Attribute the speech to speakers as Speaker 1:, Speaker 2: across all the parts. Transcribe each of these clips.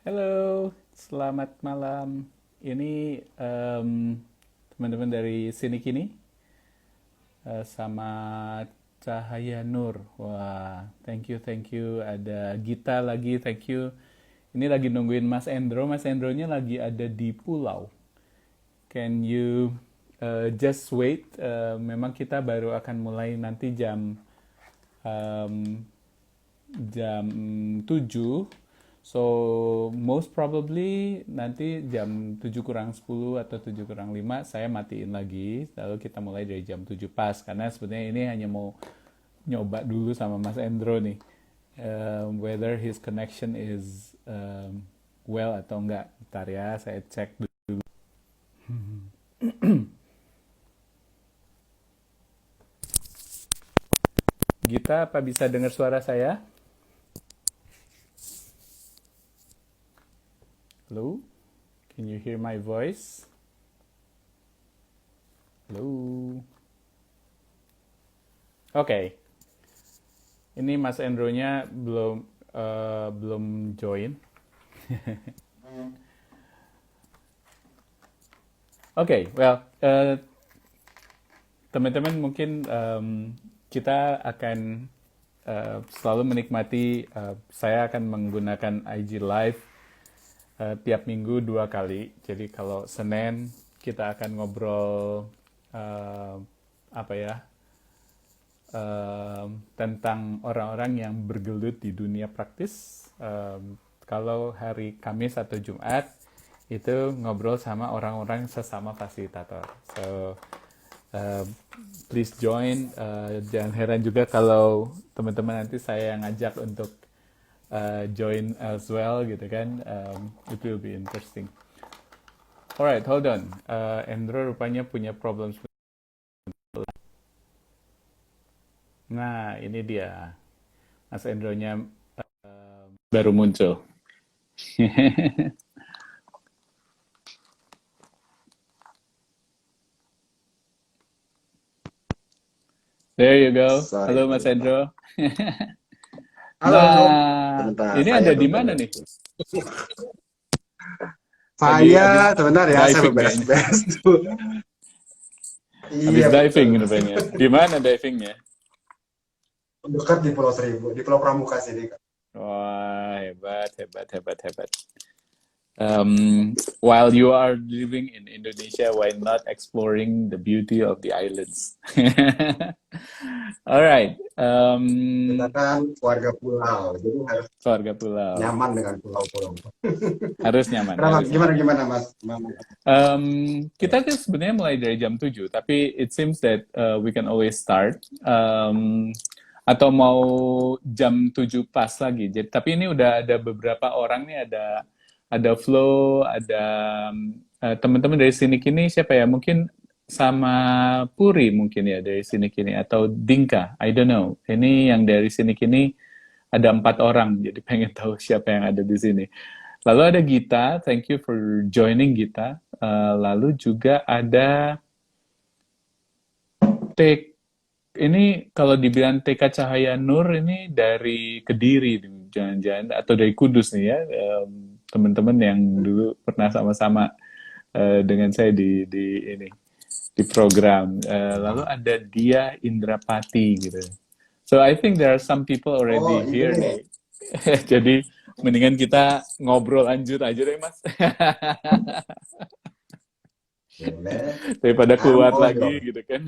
Speaker 1: Halo, selamat malam. Ini teman-teman dari Sini Kini sama Cahaya Nur. Wah, thank you. Ada Gita lagi, thank you. Ini lagi nungguin Mas Endro. Mas Endronya lagi ada di pulau. Can you just wait? Memang kita baru akan mulai nanti em, jam 7. So, most probably nanti jam 7 kurang 10 atau 7 kurang 5 saya matiin lagi. Lalu kita mulai dari jam 7 pas. Karena sebenarnya ini hanya mau nyoba dulu sama Mas Endro nih. Whether his connection is well atau enggak. Ntar ya, saya cek dulu. Gita, apa bisa dengar suara saya? Hello? Can you hear my voice? Hello? Oke. Ini Mas Endro-nya belum join. Oke, well, teman-teman mungkin kita akan selalu menikmati, saya akan menggunakan IG Live tiap minggu 2 kali. Jadi kalau Senin kita akan ngobrol apa ya tentang orang-orang yang bergelut di dunia praktis. Kalau hari Kamis atau Jumat itu ngobrol sama orang-orang sesama fasilitator. So please join. Jangan heran juga kalau teman-teman nanti saya ngajak untuk join as well gitu kan. It will be interesting. Alright, hold on. Endro rupanya punya problems. Nah, ini dia. Mas Endronya baru muncul. There you go.
Speaker 2: Sorry,
Speaker 1: Halo Mas
Speaker 2: sorry.
Speaker 1: Endro.
Speaker 2: Halo,
Speaker 1: Nah,
Speaker 2: sebentar
Speaker 1: ini
Speaker 2: saya
Speaker 1: ada di mana
Speaker 2: beberes.
Speaker 1: nih? Lagi habis
Speaker 2: Saya sebentar ya, saya
Speaker 1: diving kayaknya.
Speaker 2: beberes-beres dulu.
Speaker 1: Habis
Speaker 2: Iya betul.
Speaker 1: diving rupanya. Di mana divingnya?
Speaker 2: Dekat di Pulau Seribu, di Pulau Pramuka sini, Kak.
Speaker 1: Wah, hebat. While you are living in Indonesia, why not exploring the beauty of the islands? Alright,
Speaker 2: Kita kan warga pulau, jadi harus
Speaker 1: keluarga pulau.
Speaker 2: nyaman dengan pulau-pulau.
Speaker 1: Harus nyaman,
Speaker 2: Kenapa?
Speaker 1: harus
Speaker 2: Gimana
Speaker 1: nyaman.
Speaker 2: gimana Mas? Mama?
Speaker 1: Kita kan sebenarnya mulai dari jam 7, tapi it seems that we can always start. Atau mau jam 7 pas lagi. Jadi, tapi ini udah ada beberapa orang nih, ada Flo, ada teman-teman dari sini kini siapa ya? Mungkin sama Puri mungkin ya dari sini kini atau Dinka, I don't know. Ini yang dari sini kini ada 4 orang, jadi pengen tahu siapa yang ada di sini. Lalu ada Gita, thank you for joining Gita. Lalu juga ada T, ini kalau dibilang TK Cahaya Nur ini dari Kediri, jangan-jangan atau dari Kudus nih ya, teman-teman yang dulu pernah sama-sama dengan saya di program. Lalu ada dia Indrapati gitu. So I think there are some people
Speaker 2: Oh,
Speaker 1: already here
Speaker 2: ini.
Speaker 1: nih. Jadi mendingan kita ngobrol lanjut aja deh Mas.
Speaker 2: Boleh.
Speaker 1: Daripada
Speaker 2: I'm
Speaker 1: keluar
Speaker 2: all
Speaker 1: lagi
Speaker 2: yours.
Speaker 1: gitu kan.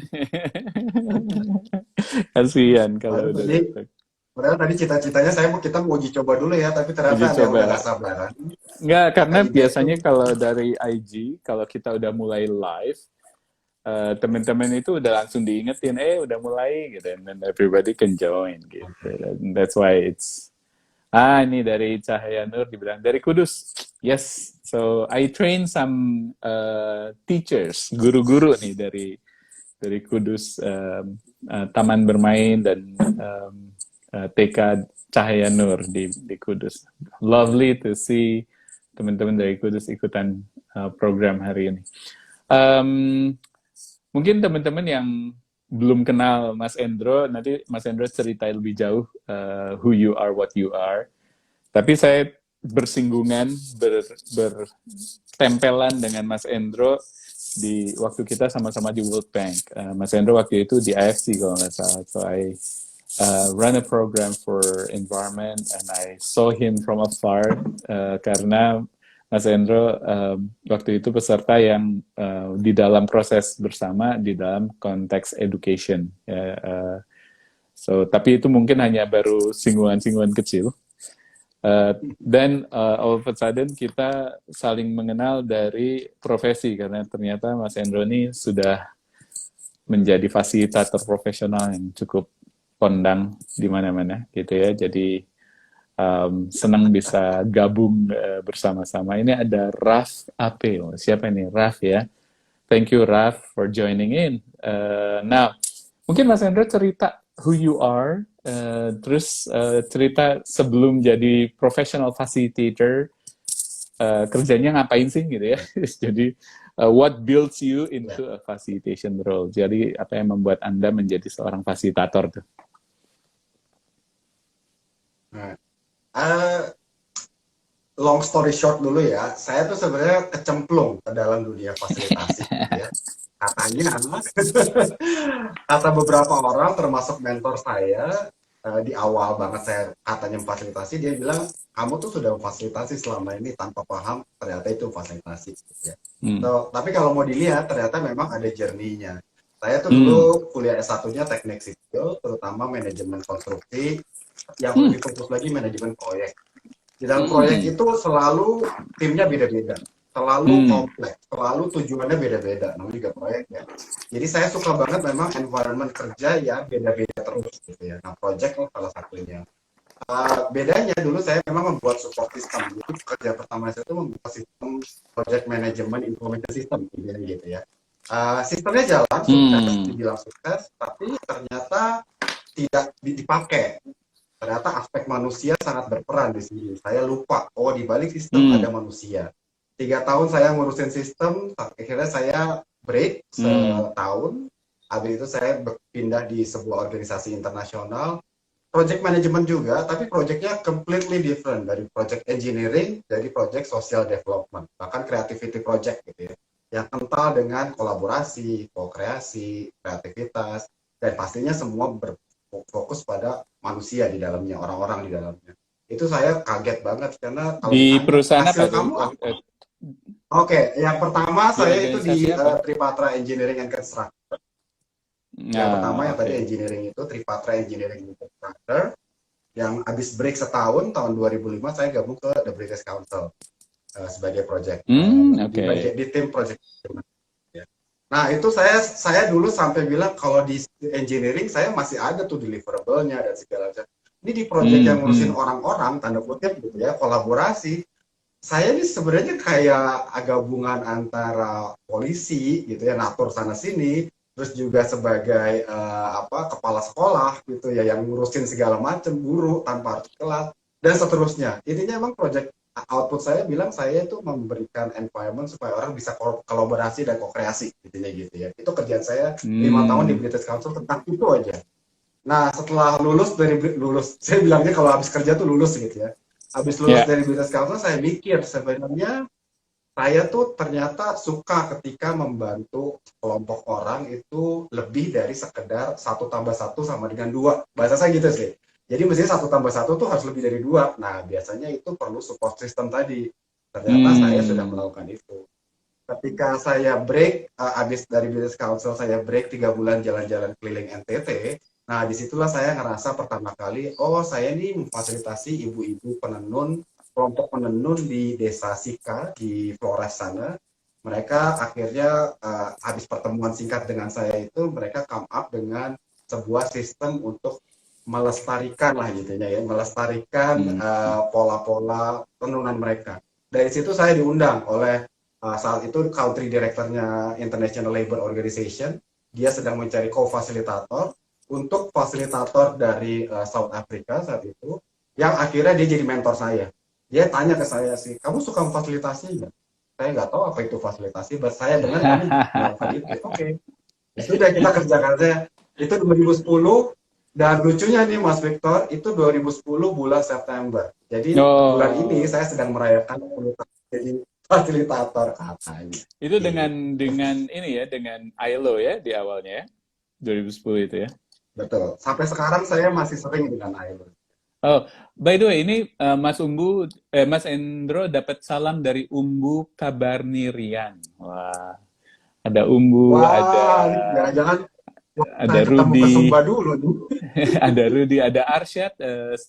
Speaker 1: Kasihan
Speaker 2: Padahal
Speaker 1: kalau udah
Speaker 2: tadi,
Speaker 1: datang.
Speaker 2: padahal tadi cita-citanya kita mau uji coba dulu ya, tapi ternyata
Speaker 1: Uji
Speaker 2: ada yang udah
Speaker 1: coba.
Speaker 2: gak sabaran.
Speaker 1: Enggak, karena
Speaker 2: Kali dia itu,
Speaker 1: biasanya kalau dari IG, kalau kita udah mulai live, teman-teman itu udah langsung diingetin, udah mulai gitu, and then everybody can join gitu. And that's why it's ini dari Cahaya Nur dibilang dari Kudus. Yes, so I train some teachers, guru-guru nih dari Kudus, Taman Bermain dan TK Cahaya Nur di Kudus. Lovely to see teman-teman dari Kudus ikutan program hari ini. Mungkin teman-teman yang belum kenal Mas Endro, nanti Mas Endro cerita lebih jauh who you are, what you are. Tapi saya bersinggungan, bertempelan dengan Mas Endro di waktu kita sama-sama di World Bank. Mas Endro waktu itu di IFC kalau nggak salah. So I run a program for environment and I saw him from afar karena Mas Endro waktu itu peserta yang di dalam proses bersama di dalam konteks education. So tapi itu mungkin hanya baru singgungan-singgungan kecil. Dan all of a sudden kita saling mengenal dari profesi karena ternyata Mas Endro ini sudah menjadi fasilitator profesional yang cukup kondang di mana-mana gitu ya. Jadi senang bisa gabung bersama-sama. Ini ada Raf Ape. Siapa ini? Raf ya. Thank you Raf for joining in. Now, mungkin Mas Endro cerita who you are. Terus cerita sebelum jadi professional facilitator kerjanya ngapain sih gitu ya. Jadi what builds you into a facilitation role. Jadi apa yang membuat Anda menjadi seorang fasilitator tuh?
Speaker 2: Long story short dulu ya, saya tuh sebenarnya kecemplung ke dalam dunia fasilitasi gitu ya. Katanya, kata beberapa orang termasuk mentor saya di awal banget saya katanya memfasilitasi, dia bilang kamu tuh sudah memfasilitasi selama ini tanpa paham ternyata itu fasilitasi gitu ya. So, tapi kalau mau dilihat ternyata memang ada journey-nya. Saya tuh dulu kuliah S1-nya teknik sipil, terutama manajemen konstruksi, yang lebih fokus lagi manajemen proyek. Di dalam proyek itu selalu timnya beda-beda, selalu kompleks, selalu tujuannya beda-beda, namanya juga proyek ya. Jadi saya suka banget memang environment kerja ya beda-beda terus gitu ya. Nah proyek salah satunya. Bedanya dulu saya memang membuat support system. Jadi kerja pertama saya itu membuat sistem project management information system gitu ya. Sistemnya jalan sukses, dibilang sukses, tapi ternyata tidak dipakai. Ternyata aspek manusia sangat berperan di sini. Saya lupa, di balik sistem ada manusia. 3 tahun saya ngurusin sistem, akhirnya saya break setahun. Habis itu saya berpindah di sebuah organisasi internasional, project management juga, tapi projectnya completely different dari project engineering, dari project social development, bahkan creativity project gitu ya, yang kental dengan kolaborasi, co-kreasi, kreativitas, dan pastinya semua berfokus pada manusia di dalamnya, orang-orang di dalamnya. Itu saya kaget banget karena kalau
Speaker 1: di
Speaker 2: ditanya,
Speaker 1: perusahaan
Speaker 2: hasil
Speaker 1: apa
Speaker 2: kamu apa? Oke, yang pertama saya itu di Tripatra Engineering and Construction. Yang pertama yang tadi engineering itu Tripatra Engineering and Construction. Yang habis break setahun tahun 2005 saya gabung ke The British Council sebagai project di tim project. Nah itu saya dulu sampai bilang kalau di engineering saya masih ada tuh deliverable-nya dan segala macam. Ini di project yang ngurusin orang-orang tanda kutip gitu ya, kolaborasi. Saya ini sebenarnya kayak gabungan antara polisi gitu ya, ngatur sana sini, terus juga sebagai kepala sekolah gitu ya, yang ngurusin segala macam, guru tanpa harus kelas dan seterusnya. Intinya emang project output saya bilang saya itu memberikan environment supaya orang bisa kolaborasi dan ko-kreasi intinya gitu ya. Itu kerjaan saya 5 tahun di British Council tentang itu aja. Nah setelah lulus, saya bilangnya kalau habis kerja tuh lulus gitu ya. Habis lulus dari British Council, saya mikir sebenarnya saya tuh ternyata suka ketika membantu kelompok orang itu lebih dari sekedar 1+1 sama dengan 2. Bahasa saya gitu sih. Jadi mestinya 1+1 tuh harus lebih dari 2. Nah biasanya itu perlu support system tadi. Ternyata saya sudah melakukan itu. Ketika saya break, habis dari British Council saya break 3 bulan jalan-jalan keliling NTT. Nah, disitulah saya ngerasa pertama kali, saya ini memfasilitasi ibu-ibu penenun, kelompok penenun di Desa Sika, di Flores sana. Mereka akhirnya, habis pertemuan singkat dengan saya itu, mereka come up dengan sebuah sistem untuk melestarikan lah gitu ya, melestarikan pola-pola tenunan mereka. Dari situ saya diundang oleh saat itu country directornya International Labour Organization, dia sedang mencari co-fasilitator, untuk fasilitator dari South Africa saat itu, yang akhirnya dia jadi mentor saya. Dia tanya ke saya sih, kamu suka memfasilitasi nggak? Saya nggak tahu apa itu fasilitasi, but saya dengar kamu melakukan itu. Oke. Sudah kita kerjakan saya. Itu 2010, Dan lucunya nih Mas Victor, itu 2010 bulan September. Jadi bulan ini
Speaker 1: Oh,
Speaker 2: saya sedang merayakan 10 tahun jadi fasilitator katanya.
Speaker 1: itu
Speaker 2: Gitu.
Speaker 1: dengan ini ya, dengan ILO ya di awalnya ya, 2010 itu ya.
Speaker 2: Betul. Sampai sekarang saya masih sering dengan Ailo.
Speaker 1: Oh, by the way, ini Mas Endro dapat salam dari Umbu Kabarnirian. Wah, ada Umbu,
Speaker 2: Wah, ini jangan-jangan
Speaker 1: ada
Speaker 2: saya ketemu ke
Speaker 1: Rudy,
Speaker 2: Sumba dulu nih.
Speaker 1: ada Rudy, ada Arsyad.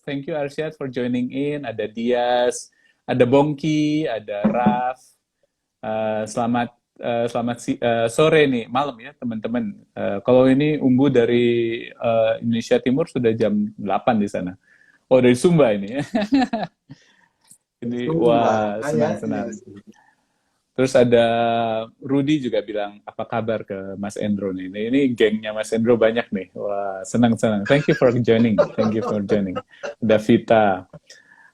Speaker 1: Thank you Arsyad for joining in. Ada Dias, ada Bongki, ada Raf. Selamat sore nih, malam ya teman-teman. Kalau ini Umbu dari Indonesia Timur sudah jam 8 di sana. Oh, dari Sumba ini ya. Ini
Speaker 2: Sumba,
Speaker 1: wah
Speaker 2: kayaknya
Speaker 1: senang-senang.
Speaker 2: sih.
Speaker 1: Terus ada Rudy juga bilang apa kabar ke Mas Endro nih. Ini gengnya Mas Endro banyak nih. Wah, senang-senang. Thank you for joining. Thank you for joining. Ada Vita.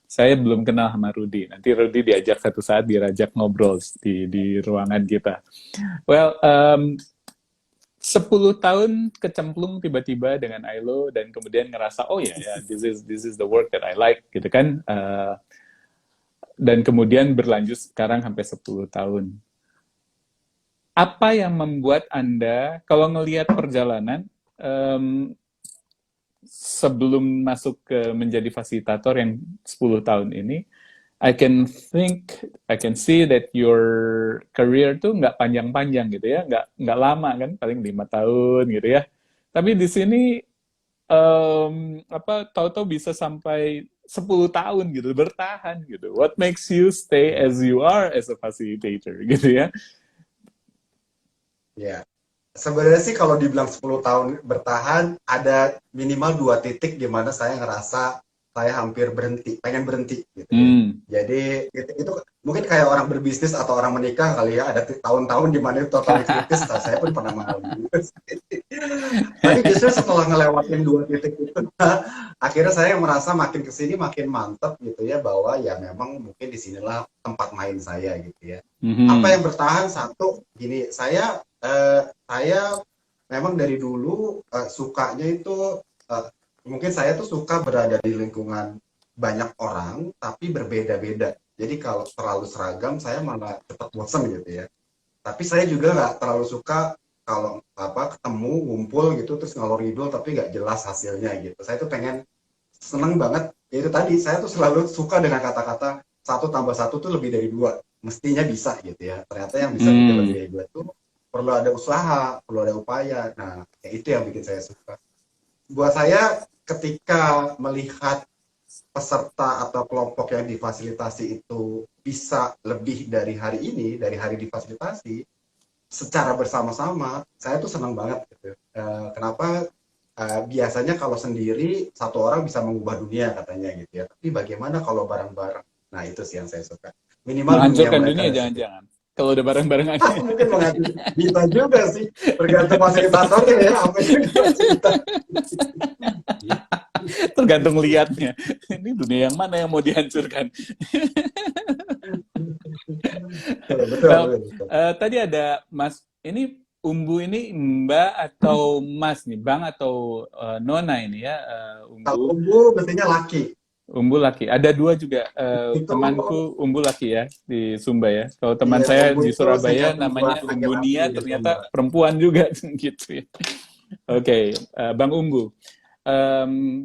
Speaker 1: Saya belum kenal sama Rudy. Nanti Rudy diajak satu saat diajak ngobrol di ruangan kita. Well, 10 tahun kecemplung tiba-tiba dengan Ailo dan kemudian ngerasa oh ya yeah, this is the work that I like gitu kan. Dan kemudian berlanjut sekarang sampai 10 tahun. Apa yang membuat Anda, kalau ngelihat perjalanan, sebelum masuk ke menjadi fasilitator yang 10 tahun ini, I can see that your career tuh nggak panjang-panjang gitu ya, nggak lama kan, paling 5 tahun gitu ya. Tapi di sini tahu-tahu bisa sampai 10 tahun gitu, bertahan gitu. What makes you stay as you are as a facilitator gitu ya?
Speaker 2: Ya. Sebenarnya sih kalau dibilang 10 tahun bertahan, ada minimal 2 titik di mana saya ngerasa saya hampir berhenti, pengen berhenti gitu ya. Jadi itu mungkin kayak orang berbisnis atau orang menikah kali ya, ada tahun-tahun di mana itu total kritis, saya pun pernah mengalami. Tapi justru setelah ngelewatin 2 titik itu, akhirnya saya merasa makin kesini makin mantap gitu ya, bahwa ya memang mungkin disinilah tempat main saya gitu ya. Apa yang bertahan? Satu, gini, saya memang dari dulu sukanya itu mungkin saya tuh suka berada di lingkungan banyak orang tapi berbeda-beda. Jadi kalau terlalu seragam saya malah cepat bosan gitu ya. Tapi saya juga nggak terlalu suka kalau ketemu ngumpul gitu terus ngalor ngidul tapi nggak jelas hasilnya gitu. Saya tuh pengen seneng banget. Ya itu tadi saya tuh selalu suka dengan kata-kata 1+1 tuh lebih dari 2. Mestinya bisa gitu ya. Ternyata yang bisa bikin lebih dari 2 tuh perlu ada usaha, perlu ada upaya. Nah, ya itu yang bikin saya suka. Buat saya ketika melihat peserta atau kelompok yang difasilitasi itu bisa lebih dari hari ini, dari hari difasilitasi, secara bersama-sama, saya tuh senang banget gitu. Kenapa? Biasanya kalau sendiri, satu orang bisa mengubah dunia katanya gitu ya. Tapi bagaimana kalau bareng-bareng? Nah, itu sih yang saya suka. Minimal dunia
Speaker 1: Menghancurkan
Speaker 2: mereka
Speaker 1: dunia
Speaker 2: ada sedikit.
Speaker 1: jangan-jangan. Kalau udah bareng-barengan.
Speaker 2: Mungkin menghancurkan. Bisa juga sih. Tergantung fasilitatornya ya. Apa yang difasilitasi.
Speaker 1: Tergantung liatnya. Ini dunia yang mana yang mau dihancurkan?
Speaker 2: Betul, betul,
Speaker 1: Well,
Speaker 2: betul.
Speaker 1: tadi ada Mas, ini Umbu ini Mbak atau Mas nih, Bang atau Nona ini ya,
Speaker 2: Kalau
Speaker 1: Umbu.
Speaker 2: umbu mestinya laki.
Speaker 1: Umbu laki. Ada dua juga
Speaker 2: Itu
Speaker 1: temanku Umbu laki ya di Sumba ya. Kalau teman
Speaker 2: iya,
Speaker 1: saya
Speaker 2: umbu
Speaker 1: di
Speaker 2: itu
Speaker 1: Surabaya
Speaker 2: singkatan buat
Speaker 1: namanya Umbu
Speaker 2: laki-laki
Speaker 1: Nia,
Speaker 2: di Sumba.
Speaker 1: ternyata perempuan juga gitu ya. Oke, Bang Umbu.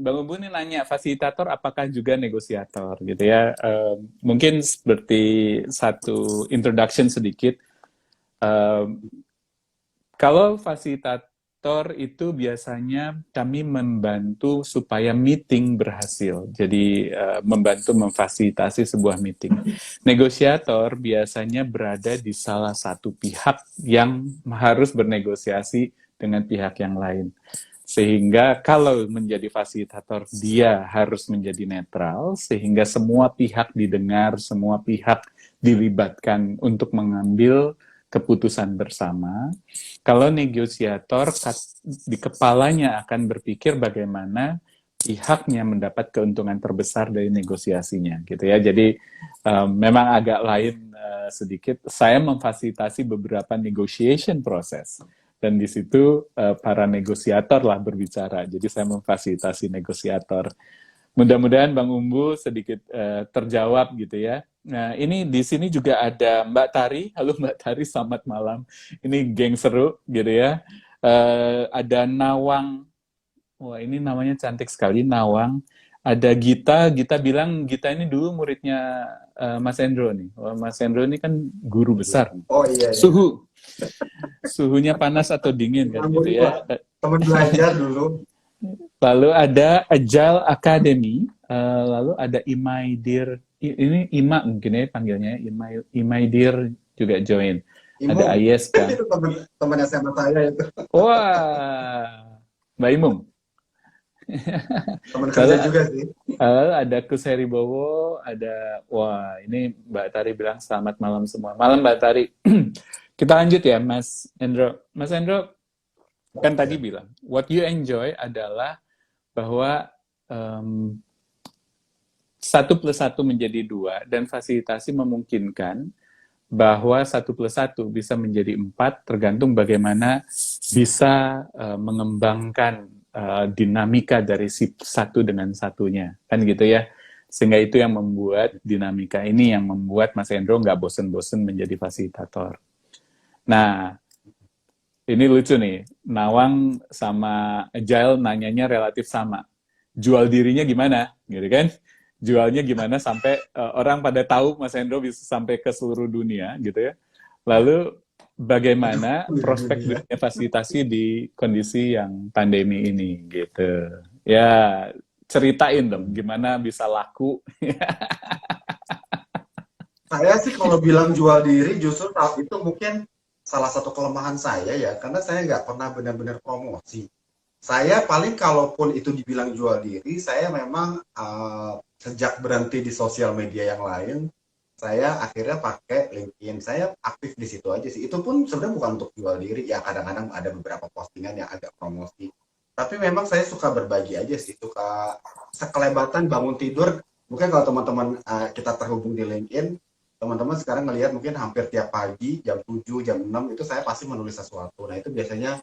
Speaker 1: Bang Umbu ini nanya, fasilitator apakah juga negosiator gitu ya. Mungkin seperti satu introduction sedikit. Kalau fasilitator itu biasanya kami membantu supaya meeting berhasil. Jadi membantu memfasilitasi sebuah meeting. Negosiator biasanya berada di salah satu pihak yang harus bernegosiasi dengan pihak yang lain. Sehingga kalau menjadi fasilitator, dia harus menjadi netral, sehingga semua pihak didengar, semua pihak dilibatkan untuk mengambil keputusan bersama. Kalau negosiator, di kepalanya akan berpikir bagaimana pihaknya mendapat keuntungan terbesar dari negosiasinya, gitu ya. Jadi memang agak lain sedikit. Saya memfasilitasi beberapa negotiation proses Dan di situ para negosiator lah berbicara. Jadi saya memfasilitasi negosiator. Mudah-mudahan Bang Umbu sedikit terjawab gitu ya. Nah, ini di sini juga ada Mbak Tari. Halo Mbak Tari, selamat malam. Ini geng seru gitu ya. Ada Nawang. Wah, ini namanya cantik sekali, Nawang. Ada Gita. Gita bilang Gita ini dulu muridnya Mas Endro nih. Wah, Mas Endro ini kan guru besar.
Speaker 2: Oh iya, iya.
Speaker 1: Suhunya panas atau dingin kan gitu ya.
Speaker 2: Teman belajar dulu.
Speaker 1: Lalu ada Agile Academy, lalu ada Imaidir, ini Ima mungkin ya panggilnya, Imaidir juga join.
Speaker 2: Imum.
Speaker 1: Ada Ayeska.
Speaker 2: Itu teman SMA saya itu.
Speaker 1: Wah, Mbak Imum.
Speaker 2: Teman kerja juga sih.
Speaker 1: Ada Kuseri Bowo, ada, wah ini Mbak Tari bilang selamat malam semua. Malam Mbak Tari. Kita lanjut ya Mas Endro. Mas Endro, kan tadi bilang, what you enjoy adalah bahwa 1+1 menjadi 2 dan fasilitasi memungkinkan bahwa 1+1 bisa menjadi 4 tergantung bagaimana bisa mengembangkan dinamika dari si satu dengan satunya, kan gitu ya. Sehingga itu yang membuat dinamika ini yang membuat Mas Endro nggak bosen-bosen menjadi fasilitator. Nah, ini lucu nih, Nawang sama Agile nanyanya relatif sama. Jual dirinya gimana, gitu kan? Jualnya gimana sampai orang pada tahu Mas Endro bisa sampai ke seluruh dunia, gitu ya. Lalu bagaimana prospek dunia fasilitasi di kondisi yang pandemi ini, gitu. Ya, ceritain dong, gimana bisa laku.
Speaker 2: Saya sih kalau bilang jual diri justru itu mungkin salah satu kelemahan saya ya, karena saya nggak pernah benar-benar promosi. Saya paling kalaupun itu dibilang jual diri, saya memang sejak berhenti di sosial media yang lain, saya akhirnya pakai LinkedIn. Saya aktif di situ aja sih. Itu pun sebenarnya bukan untuk jual diri, ya kadang-kadang ada beberapa postingan yang agak promosi. Tapi memang saya suka berbagi aja sih, suka sekelebatan bangun tidur. Mungkin kalau teman-teman kita terhubung di LinkedIn, teman-teman sekarang ngelihat mungkin hampir tiap pagi jam 7, jam 6 itu saya pasti menulis sesuatu. Nah, itu biasanya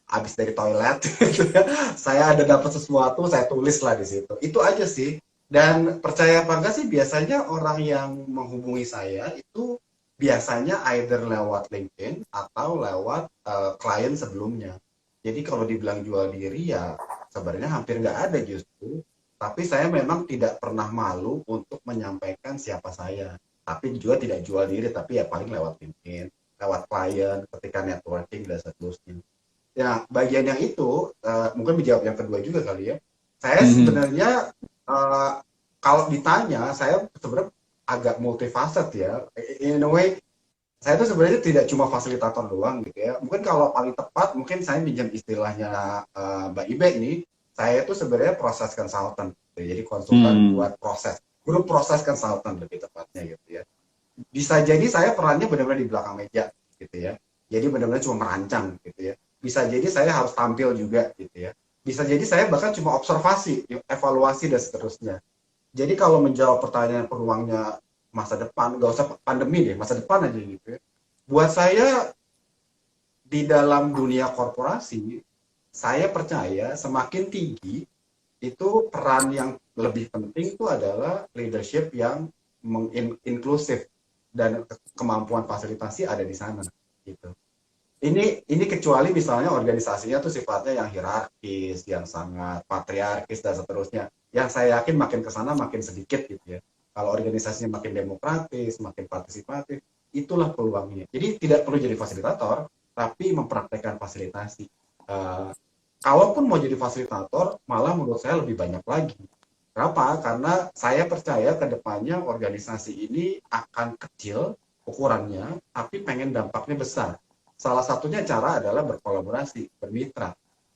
Speaker 2: habis dari toilet gitu ya. Saya ada dapat sesuatu, saya tulis lah di situ. Itu aja sih. Dan percaya apa enggak sih, biasanya orang yang menghubungi saya itu biasanya either lewat LinkedIn atau lewat klien sebelumnya. Jadi kalau dibilang jual diri ya sebenarnya hampir nggak ada justru. Tapi saya memang tidak pernah malu untuk menyampaikan siapa saya. Tapi juga tidak jual diri, tapi ya paling lewat LinkedIn, lewat klien, ketika networking dan seterusnya. Ya, bagian yang itu, mungkin menjawab yang kedua juga kali ya. Saya sebenarnya, kalau ditanya, saya sebenarnya agak multifaset ya. In a way, saya tuh sebenarnya tidak cuma fasilitator doang gitu ya. Mungkin kalau paling tepat, mungkin saya pinjam istilahnya Mbak Ibe ini, saya itu sebenarnya proses consultant. Gitu. Jadi konsultan buat proses. Grup proses consultant lebih tepatnya gitu ya. Bisa jadi saya perannya benar-benar di belakang meja gitu ya. Jadi benar-benar cuma merancang gitu ya. Bisa jadi saya harus tampil juga gitu ya. Bisa jadi saya bahkan cuma observasi, evaluasi dan seterusnya. Jadi kalau menjawab pertanyaan peluangnya masa depan, nggak usah pandemi deh, masa depan aja gitu ya. Buat saya di dalam dunia korporasi, saya percaya semakin tinggi itu peran yang lebih penting itu adalah leadership yang inklusif dan kemampuan fasilitasi ada di sana gitu. Ini kecuali misalnya organisasinya tuh sifatnya yang hierarkis, yang sangat patriarkis dan seterusnya. Yang saya yakin makin ke sana makin sedikit gitu ya. Kalau organisasinya makin demokratis, makin partisipatif, itulah peluangnya. Jadi tidak perlu jadi fasilitator, tapi mempraktekkan fasilitasi. Kalaupun mau jadi fasilitator, malah menurut saya lebih banyak lagi. Kenapa? Karena saya percaya ke depannya organisasi ini akan kecil ukurannya, tapi pengen dampaknya besar. Salah satunya cara adalah berkolaborasi, bermitra.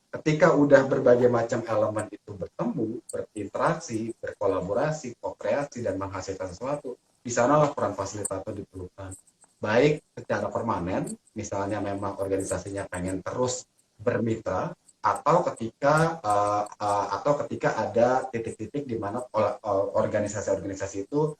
Speaker 2: Ketika udah berbagai macam elemen itu bertemu, berinteraksi, berkolaborasi, ko-kreasi, dan menghasilkan sesuatu, di sanalah peran fasilitator diperlukan. Baik secara permanen, misalnya memang organisasinya pengen terus bermitra, atau ketika ada titik-titik di mana organisasi-organisasi itu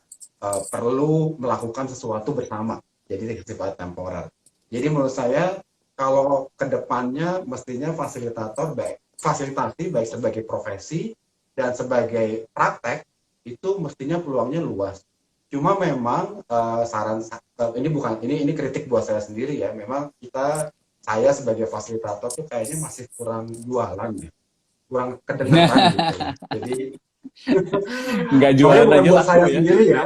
Speaker 2: perlu melakukan sesuatu bersama, jadi sifatnya temporer. Jadi menurut saya kalau kedepannya mestinya fasilitasi baik sebagai profesi dan sebagai praktek itu mestinya peluangnya luas. Cuma memang ini kritik buat saya sendiri ya. Memang saya sebagai fasilitator tuh kayaknya masih kurang jualan ya, kurang kedengeran gitu. Jadi
Speaker 1: Nggak
Speaker 2: soalnya
Speaker 1: jualan
Speaker 2: bukan
Speaker 1: aja
Speaker 2: buat
Speaker 1: laku
Speaker 2: saya
Speaker 1: ya.
Speaker 2: sendiri ya.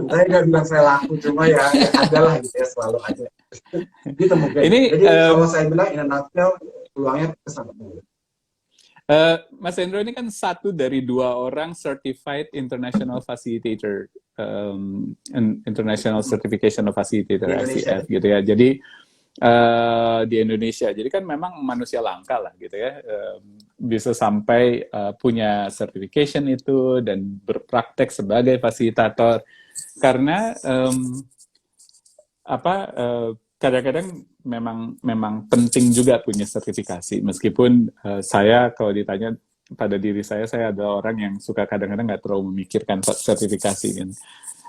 Speaker 2: Saya nggak bilang saya laku, cuma ya ada lah gitu ya, selalu ada. Gitu mungkin.
Speaker 1: Ini
Speaker 2: Jadi kalau saya bilang in a nutshell, peluangnya kesana.
Speaker 1: Mas Hendro ini kan satu dari 2 orang certified international facilitator, international certification of
Speaker 2: Di
Speaker 1: facilitator
Speaker 2: Indonesia.
Speaker 1: ICF gitu ya. Jadi di Indonesia, jadi kan memang manusia langka lah gitu ya, bisa sampai punya certification itu dan berpraktek sebagai fasilitator karena kadang-kadang memang penting juga punya sertifikasi, meskipun saya kalau ditanya pada diri saya adalah orang yang suka kadang-kadang nggak terlalu memikirkan sertifikasi kan.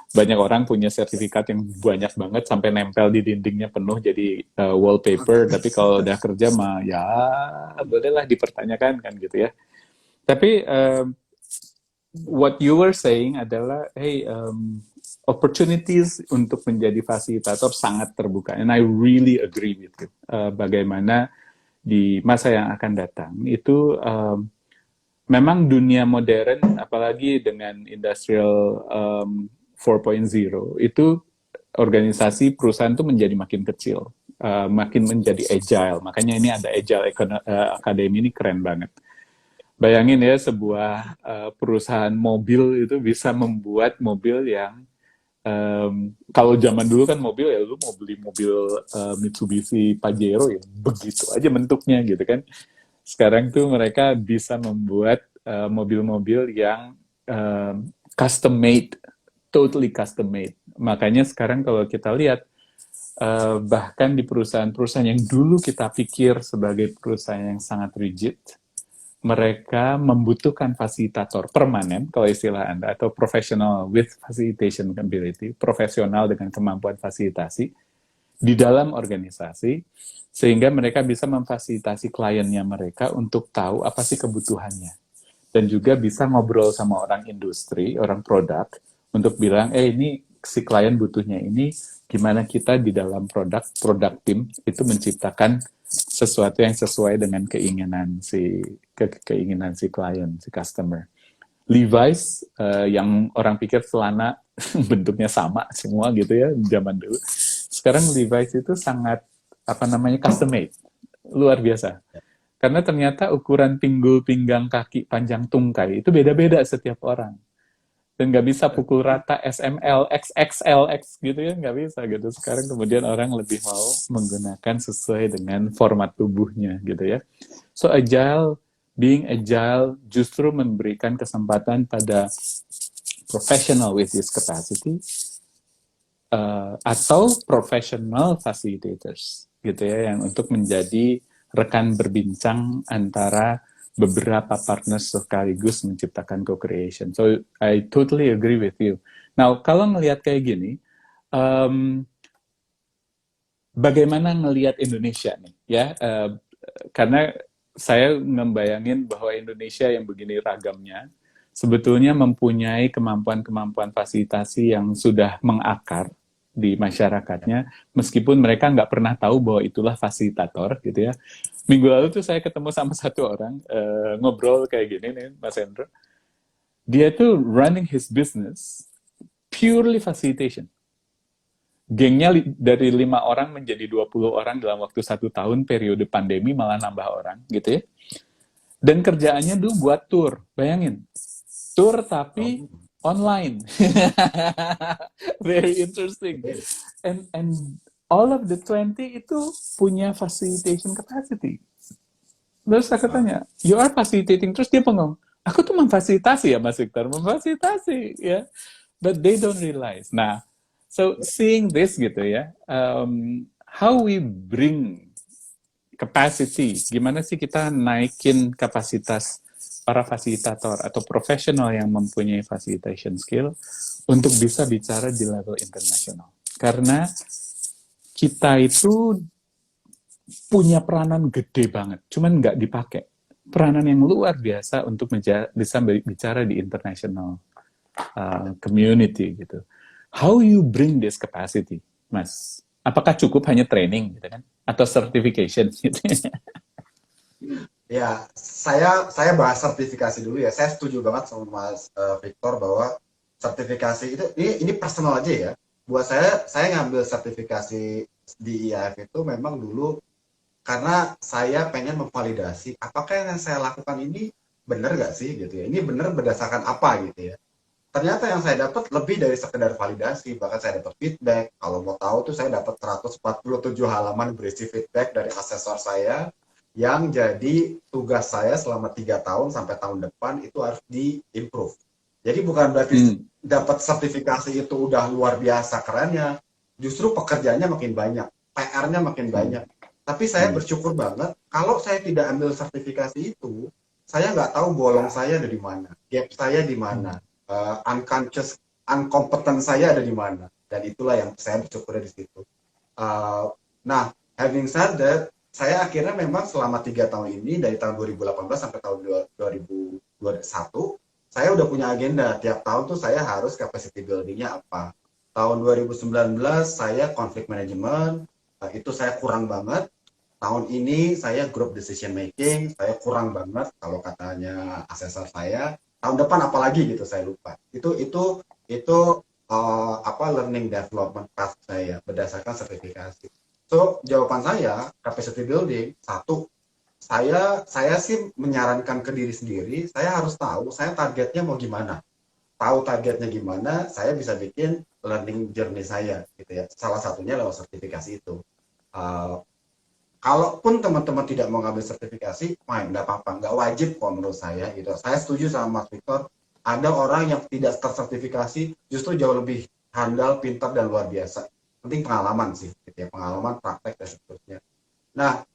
Speaker 1: Banyak orang punya sertifikat yang banyak banget sampai nempel di dindingnya penuh jadi wallpaper, tapi kalau udah kerja mah ya bolehlah dipertanyakan kan gitu ya. Tapi what you were saying adalah, hey, opportunities untuk menjadi fasilitator sangat terbuka, and I really agree with you. Bagaimana di masa yang akan datang itu memang dunia modern, apalagi dengan industrial 4.0, itu organisasi perusahaan itu menjadi makin kecil, makin menjadi agile. Makanya ini ada Agile Academy, ini keren banget. Bayangin ya, sebuah perusahaan mobil itu bisa membuat mobil yang kalau zaman dulu kan mobil ya lu mau beli mobil Mitsubishi Pajero ya begitu aja bentuknya gitu kan. Sekarang tuh mereka bisa membuat mobil-mobil yang custom made, totally custom made. Makanya sekarang kalau kita lihat bahkan di perusahaan-perusahaan yang dulu kita pikir sebagai perusahaan yang sangat rigid, mereka membutuhkan fasilitator permanen, kalau istilah Anda, atau professional with facilitation ability, profesional dengan kemampuan fasilitasi di dalam organisasi, sehingga mereka bisa memfasilitasi kliennya mereka untuk tahu apa sih kebutuhannya. Dan juga bisa ngobrol sama orang industri, orang produk, untuk bilang, ini si klien butuhnya ini, gimana kita di dalam produk tim itu menciptakan sesuatu yang sesuai dengan keinginan si klien, si customer. Levi's yang orang pikir celana bentuknya sama semua gitu ya zaman dulu. Sekarang Levi's itu sangat custom made, luar biasa. Karena ternyata ukuran pinggul, pinggang, kaki, panjang tungkai itu beda-beda setiap orang. Dan nggak bisa pukul rata SML, XXL, X gitu ya, nggak bisa gitu. Sekarang kemudian orang lebih mau menggunakan sesuai dengan format tubuhnya gitu ya. So being agile justru memberikan kesempatan pada professional with this capacity atau professional facilitators gitu ya, yang untuk menjadi rekan berbincang antara beberapa partners sekaligus menciptakan co-creation. So I totally agree with you. Now kalau ngelihat kayak gini, bagaimana ngelihat Indonesia nih ya? Karena saya ngebayangin bahwa Indonesia yang begini ragamnya sebetulnya mempunyai kemampuan-kemampuan fasilitasi yang sudah mengakar di masyarakatnya, meskipun mereka nggak pernah tahu bahwa itulah fasilitator gitu ya. Minggu lalu tuh saya ketemu sama satu orang, ngobrol kayak gini nih, Mas Hendro. Dia tuh running his business purely facilitation. Gengnya dari 5 orang menjadi 20 orang dalam waktu 1 tahun, periode pandemi malah nambah orang gitu ya. Dan kerjaannya dulu buat tour, bayangin. Tour tapi online. Very interesting. And all of the 20 itu punya facilitation capacity. Terus aku tanya, you are facilitating, terus dia bengong. Aku tuh memfasilitasi ya Mas Victor, memfasilitasi ya. But they don't realize. Nah, so seeing this gitu ya, how we bring capacity, gimana sih kita naikin kapasitas para fasilitator atau profesional yang mempunyai facilitation skill untuk bisa bicara di level internasional. Karena kita itu punya peranan gede banget, cuman nggak dipakai. Peranan yang luar biasa untuk bisa bicara di international community gitu. How you bring this capacity, Mas? Apakah cukup hanya training gitu kan? Atau certification gitu?
Speaker 2: Ya, saya bahas sertifikasi dulu ya. Saya setuju banget sama Mas Victor bahwa sertifikasi itu ini personal aja ya. Buat saya ngambil sertifikasi di IAF itu memang dulu karena saya pengen memvalidasi apakah yang saya lakukan ini benar gak sih gitu ya. Ini benar berdasarkan apa gitu ya. Ternyata yang saya dapat lebih dari sekedar validasi, bahkan saya dapat feedback. Kalau mau tahu tuh saya dapat 147 halaman berisi feedback dari asesor saya yang jadi tugas saya selama 3 tahun sampai tahun depan itu harus di-improve. Jadi bukan berarti dapat sertifikasi itu udah luar biasa kerennya, justru pekerjaannya makin banyak, PR-nya makin banyak. Tapi saya bersyukur banget kalau saya tidak ambil sertifikasi itu, saya nggak tahu bolong saya ada di mana, gap saya di mana, unconscious, uncompetent saya ada di mana, dan itulah yang saya bersyukur di situ. Nah, having said that, saya akhirnya memang selama 3 tahun ini dari tahun 2018 sampai tahun 2021, saya udah punya agenda. Tiap tahun tuh saya harus capacity building-nya apa. Tahun 2019 saya conflict management, itu saya kurang banget. Tahun ini saya group decision making, saya kurang banget kalau katanya asesor saya. Tahun depan apalagi gitu saya lupa. Itu learning development path saya berdasarkan sertifikasi. So jawaban saya capacity building satu, saya sih menyarankan ke diri sendiri, saya harus tahu saya targetnya mau gimana. Tahu targetnya gimana, saya bisa bikin learning journey saya gitu ya. Salah satunya lewat sertifikasi itu. Uh, Kalaupun teman-teman tidak mau ngambil sertifikasi, main nggak apa-apa, nggak wajib kok menurut saya gitu. Saya setuju sama Mas Victor, ada orang yang tidak tersertifikasi justru jauh lebih handal, pintar dan luar biasa. Penting pengalaman sih, gitu ya, pengalaman, praktek dan seterusnya. Nah,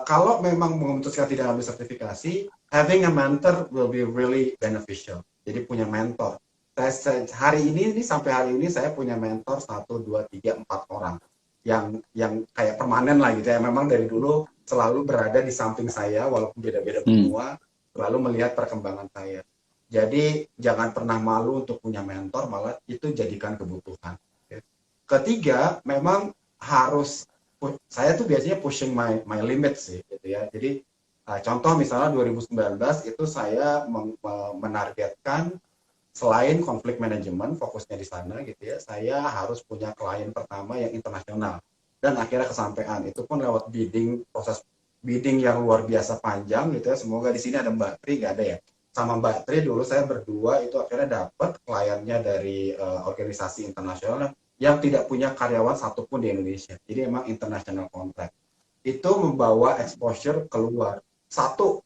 Speaker 2: kalau memang memutuskan tidak ambil sertifikasi, having a mentor will be really beneficial. Jadi punya mentor. Hari ini sampai hari ini saya punya mentor 1, 2, 3, 4 orang yang kayak permanen lah gitu ya. Memang dari dulu selalu berada di samping saya walaupun beda-beda benua, selalu melihat perkembangan saya. Jadi jangan pernah malu untuk punya mentor, malah itu jadikan kebutuhan. Ketiga, memang harus saya tuh biasanya pushing my limit sih gitu ya. Jadi contoh misalnya 2019 itu saya menargetkan selain konflik manajemen fokusnya di sana gitu ya, saya harus punya klien pertama yang internasional dan akhirnya kesampaian. Itu pun lewat proses bidding yang luar biasa panjang gitu ya. Semoga di sini ada Mbak Tri, nggak ada ya, sama Mbak Tri dulu saya berdua itu akhirnya dapat kliennya dari organisasi internasional yang tidak punya karyawan satupun di Indonesia, jadi emang international contract. Itu membawa exposure keluar. Satu,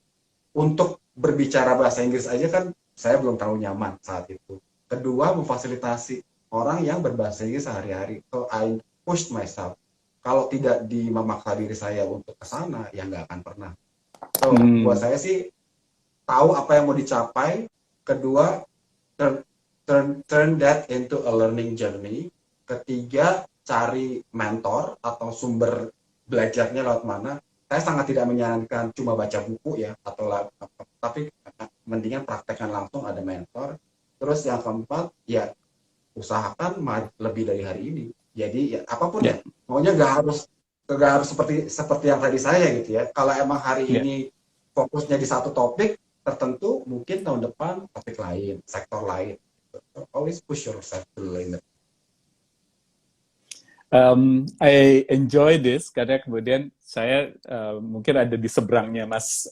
Speaker 2: untuk berbicara bahasa Inggris aja kan saya belum terlalu nyaman saat itu. Kedua, memfasilitasi orang yang berbahasa Inggris sehari-hari. So I push myself. Kalau tidak memaksa diri saya untuk ke sana, ya nggak akan pernah. So buat saya sih tahu apa yang mau dicapai. Kedua, turn that into a learning journey. Ketiga, cari mentor atau sumber belajarnya lewat mana. Saya sangat tidak menyarankan cuma baca buku ya, tapi mendingan praktekkan langsung, ada mentor. Terus yang keempat, ya usahakan lebih dari hari ini. Jadi ya apapun ya, maunya nggak harus seperti yang tadi saya gitu ya. Kalau emang hari ini fokusnya di satu topik tertentu, mungkin tahun depan topik lain, sektor lain. Always push yourself to the limit.
Speaker 1: I enjoy this karena kemudian saya mungkin ada di seberangnya Mas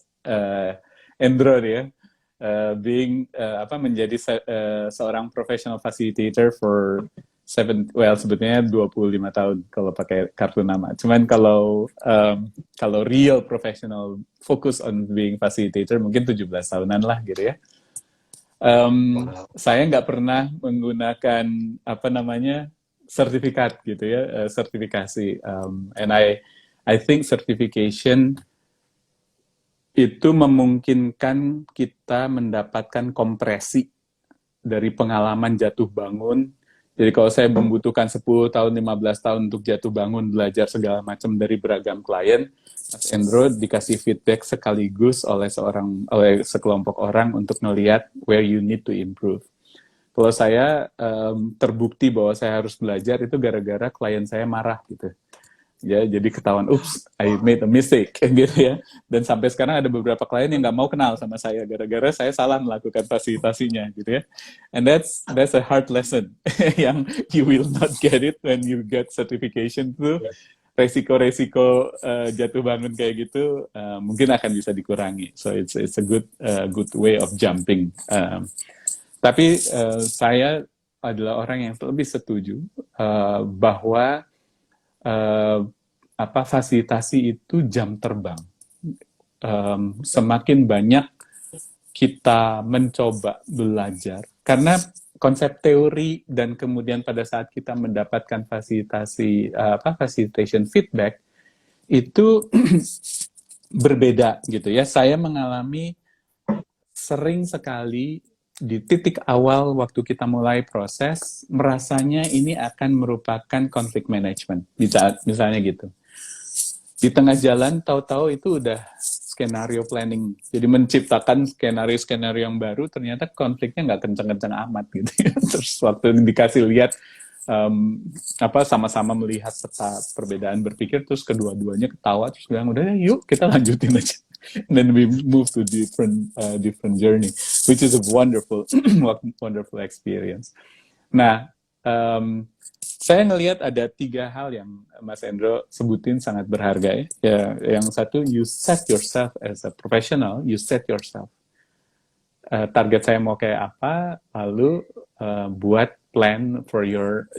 Speaker 1: Endro ya, menjadi seorang professional facilitator for sebetulnya 25 tahun kalau pakai kartu nama. Cuman kalau real professional focus on being facilitator mungkin 17 tahunan lah gitu ya. Saya nggak pernah menggunakan sertifikat gitu ya, sertifikasi. And I think certification itu memungkinkan kita mendapatkan kompresi dari pengalaman jatuh bangun Jadi kalau saya membutuhkan 10 tahun, 15 tahun untuk jatuh bangun, belajar segala macam dari beragam klien, Mas Endro dikasih feedback sekaligus oleh sekelompok orang untuk melihat where you need to improve. Kalau saya terbukti bahwa saya harus belajar itu gara-gara klien saya marah gitu. Ya, jadi ketahuan, oops, I made a mistake, gitu ya. Dan sampai sekarang ada beberapa klien yang nggak mau kenal sama saya, gara-gara saya salah melakukan fasilitasinya, gitu ya. And that's a hard lesson, yang you will not get it when you get certification tuh. Resiko-resiko jatuh bangun kayak gitu mungkin akan bisa dikurangi. So it's a good way of jumping. Tapi saya adalah orang yang lebih setuju bahwa fasilitasi itu jam terbang. Semakin banyak kita mencoba belajar, karena konsep teori dan kemudian pada saat kita mendapatkan facilitation feedback itu berbeda gitu ya. Saya mengalami sering sekali di titik awal waktu kita mulai proses, merasanya ini akan merupakan conflict management, misalnya gitu. Di tengah jalan, tahu-tahu itu udah skenario planning. Jadi menciptakan skenario-skenario yang baru, ternyata konfliknya nggak kenceng-kenceng amat gitu ya. Terus waktu dikasih lihat, sama-sama melihat peta perbedaan berpikir, terus kedua-duanya ketawa, terus bilang, udah yuk kita lanjutin aja. And then we move to different journey, which is a wonderful experience. Nah, saya ngelihat ada 3 hal yang Mas Endro sebutin sangat berharga ya. Yang satu, you set yourself as a professional, you set yourself. Target saya mau kayak apa, lalu buat plan for your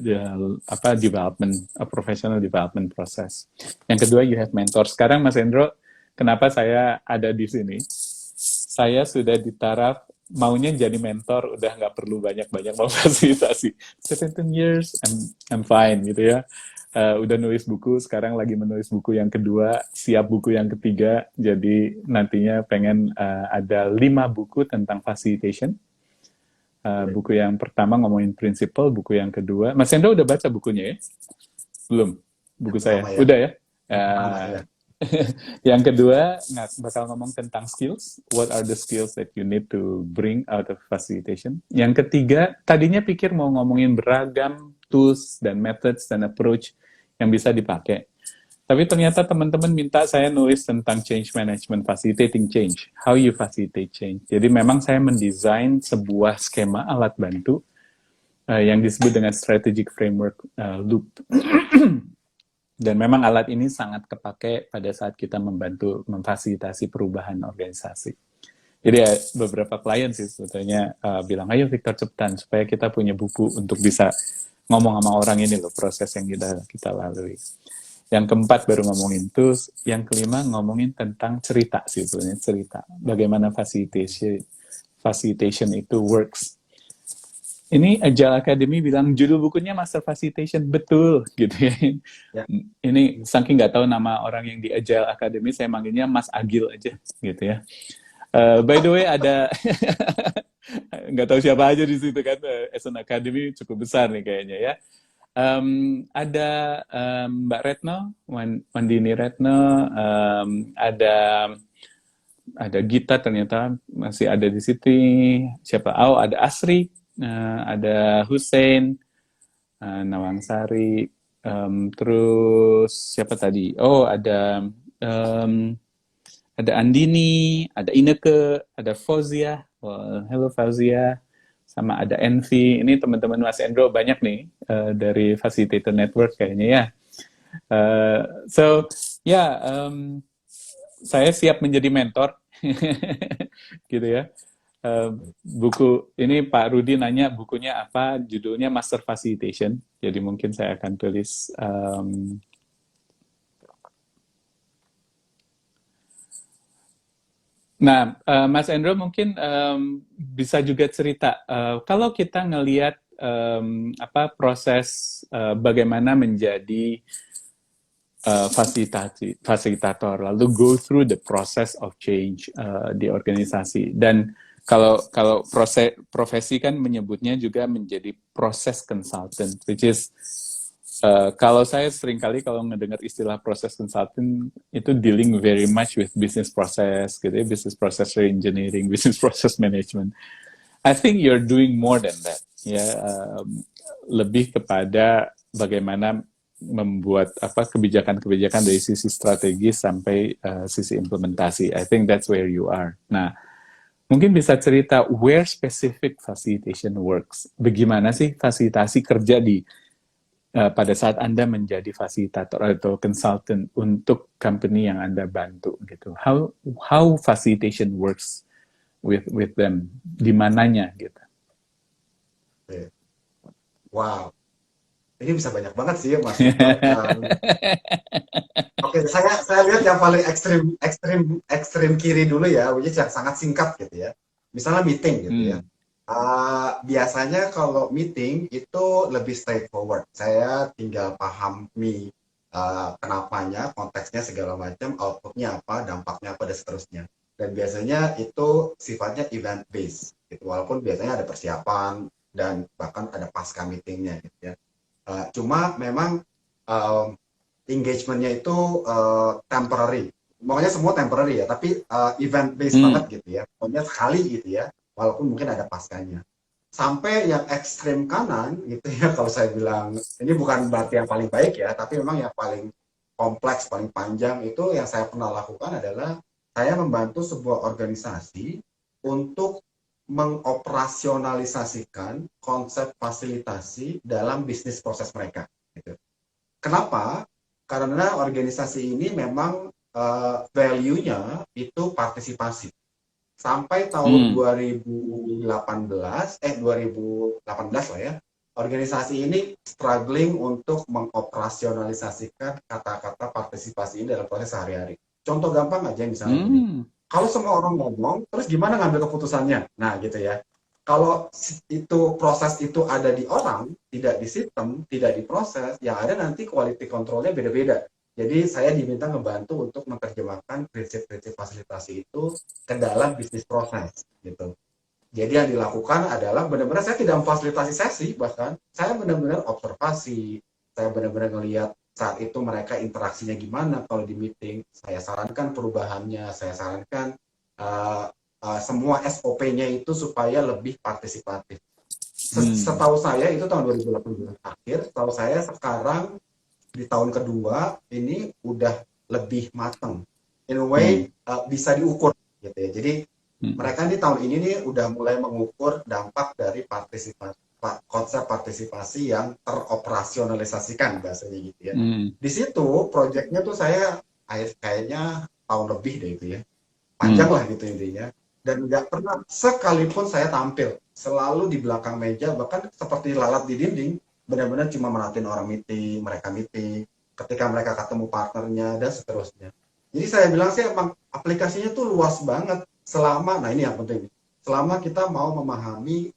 Speaker 1: professional development process. Yang kedua, you have mentor. Sekarang Mas Endro, kenapa saya ada di sini? Saya sudah di taraf maunya jadi mentor, udah nggak perlu banyak-banyak memfasilitasi. 17 years, I'm fine gitu ya. Udah nulis buku, sekarang lagi menulis buku yang kedua, siap buku yang ketiga, jadi nantinya pengen ada 5 buku tentang facilitation. Buku yang pertama ngomongin principle, buku yang kedua, Mas Hendro udah baca bukunya ya? Belum? Buku saya? Ya. Udah ya? Yang kedua, bakal ngomong tentang skills. What are the skills that you need to bring out of facilitation? Yang ketiga, tadinya pikir mau ngomongin beragam tools dan methods dan approach yang bisa dipakai. Tapi ternyata teman-teman minta saya nulis tentang change management, facilitating change. How you facilitate change. Jadi memang saya mendesain sebuah skema alat bantu yang disebut dengan strategic framework loop. Dan memang alat ini sangat kepake pada saat kita membantu memfasilitasi perubahan organisasi. Jadi ya, beberapa klien sih sebetulnya bilang, ayo Victor cepetan supaya kita punya buku untuk bisa ngomong sama orang ini loh, proses yang kita lalui. Yang keempat baru ngomongin tools, yang kelima ngomongin tentang cerita sih sebetulnya, cerita. Bagaimana facilitation itu works. Ini Agile Academy bilang judul bukunya Master Facilitation, betul gitu ya. Ini saking nggak tahu nama orang yang di Agile Academy, saya manggilnya Mas Agil aja gitu ya. By the way ada nggak tahu siapa aja di situ kan, Ascent Academy cukup besar nih kayaknya ya. Ada Mbak Retno, Wandini Retno, ada Gita ternyata masih ada di situ. Siapa? Oh, ada Asri. Ada Hussein, Nawangsari, terus siapa tadi? Oh, ada Andini, ada Ineke, ada Fauzia, hello Fauzia, sama ada Envy. Ini teman-teman Mas Endro banyak nih dari Facilitator Network kayaknya ya. Saya siap menjadi mentor, gitu ya. Buku ini Pak Rudi nanya bukunya apa, judulnya Master Facilitation, jadi mungkin saya akan tulis Mas Endro mungkin bisa juga cerita kalau kita ngelihat proses bagaimana menjadi fasilitator, lalu go through the process of change di organisasi, dan Kalau profesi kan menyebutnya juga menjadi proses consultant, which is kalau saya seringkali kalau ngedengar istilah proses consultant itu dealing very much with business process gitu ya, business process engineering, business process management. I think you're doing more than that ya, lebih kepada bagaimana membuat kebijakan-kebijakan dari sisi strategis sampai sisi implementasi. I think that's where you are. Nah, mungkin bisa cerita where specific facilitation works. Bagaimana sih fasilitasi kerja di pada saat Anda menjadi fasilitator atau consultant untuk company yang Anda bantu gitu. How facilitation works with them? Di mananya gitu.
Speaker 2: Wow. Ini bisa banyak banget sih ya Mas Iqbal. Oke, saya lihat yang paling ekstrim kiri dulu ya, which is yang sangat singkat gitu ya. Misalnya meeting gitu ya. Biasanya kalau meeting itu lebih straightforward. Saya tinggal pahami kenapanya, konteksnya segala macam, outputnya apa, dampaknya apa dan seterusnya. Dan biasanya itu sifatnya event based, gitu. Walaupun biasanya ada persiapan dan bahkan ada pasca meetingnya gitu ya. Cuma memang engagementnya itu temporary. Pokoknya semua temporary ya, tapi event based banget gitu ya. Pokoknya sekali gitu ya, walaupun mungkin ada paskanya. Sampai yang ekstrem kanan gitu ya, kalau saya bilang, ini bukan berarti yang paling baik ya, tapi memang yang paling kompleks, paling panjang itu yang saya pernah lakukan adalah saya membantu sebuah organisasi untuk mengoperasionalisasikan konsep fasilitasi dalam bisnis proses mereka. Gitu. Kenapa? Karena organisasi ini memang value-nya itu partisipasi. Sampai tahun 2018 lah ya, organisasi ini struggling untuk mengoperasionalisasikan kata-kata partisipasi ini dalam proses sehari-hari. Contoh gampang aja misalnya ini. Kalau semua orang ngomong, terus gimana ngambil keputusannya? Nah, gitu ya. Kalau itu proses itu ada di orang, tidak di sistem, tidak diproses, yang ada nanti quality control-nya beda-beda. Jadi saya diminta membantu untuk menerjemahkan prinsip-prinsip fasilitasi itu ke dalam bisnis proses gitu. Jadi yang dilakukan adalah benar-benar saya tidak memfasilitasi sesi, bahkan saya benar-benar observasi, saya benar-benar ngelihat saat itu mereka interaksinya gimana kalau di meeting, saya sarankan perubahannya, saya sarankan semua SOP-nya itu supaya lebih partisipatif. Setahu saya itu tahun 2018 akhir, setahu saya sekarang di tahun kedua ini udah lebih matang. In a way bisa diukur gitu ya. Jadi mereka di tahun ini nih udah mulai mengukur dampak dari konsep partisipasi yang teroperasionalisasikan bahasanya gitu ya. Di situ proyeknya tuh saya kayaknya tahun lebih deh itu ya. Panjang lah gitu intinya. Dan nggak pernah sekalipun saya tampil, selalu di belakang meja, bahkan seperti lalat di dinding, benar-benar cuma merhatiin orang meeting, mereka meeting, ketika mereka ketemu partnernya, dan seterusnya. Jadi saya bilang sih emang aplikasinya tuh luas banget, selama, nah ini yang penting, selama kita mau memahami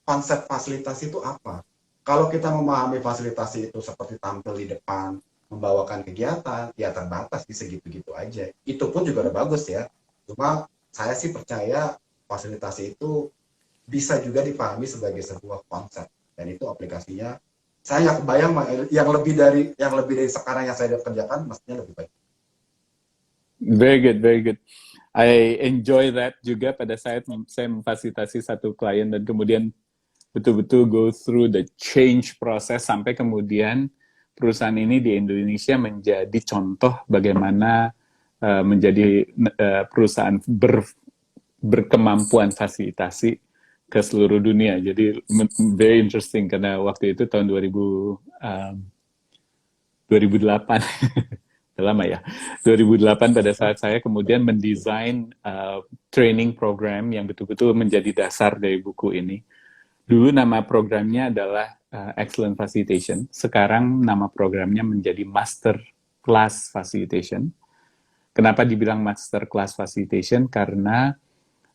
Speaker 2: konsep fasilitasi itu apa. Kalau kita memahami fasilitasi itu seperti tampil di depan, membawakan kegiatan, ya terbatas di segitu-gitu aja. Itu pun juga udah bagus ya. Cuma saya sih percaya fasilitasi itu bisa juga dipahami sebagai sebuah konsep, dan itu aplikasinya saya nggak kebayang yang lebih dari sekarang yang saya kerjakan mestinya lebih baik.
Speaker 1: Very good, very good. I enjoy that juga pada saat saya memfasilitasi satu klien dan kemudian betul-betul go through the change process sampai kemudian perusahaan ini di Indonesia menjadi contoh bagaimana menjadi perusahaan berkemampuan fasilitasi ke seluruh dunia. Jadi very interesting karena waktu itu tahun 2008 lama ya. 2008 pada saat saya kemudian mendesain training program yang betul-betul menjadi dasar dari buku ini. Dulu nama programnya adalah Excellent Facilitation. Sekarang nama programnya menjadi Master Class Facilitation. Kenapa dibilang Master Class Facilitation? Karena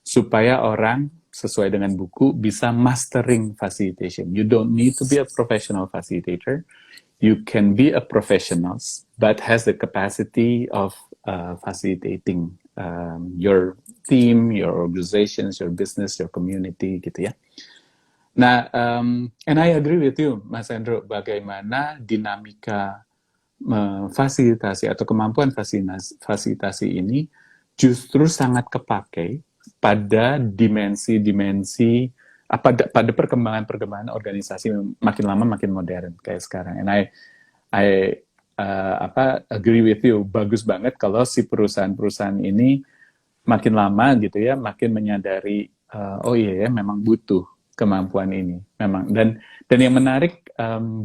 Speaker 1: supaya orang sesuai dengan buku bisa mastering facilitation. You don't need to be a professional facilitator. You can be a professional, but has the capacity of facilitating your team, your organizations, your business, your community gitu ya. Nah, and I agree with you, Mas Hendro, bagaimana dinamika fasilitasi atau kemampuan fasilitasi ini justru sangat kepakai pada dimensi-dimensi pada perkembangan organisasi makin lama makin modern kayak sekarang. And I agree with you, bagus banget kalau si perusahaan-perusahaan ini makin lama gitu ya, makin menyadari oh iya ya, memang butuh kemampuan ini memang. Dan yang menarik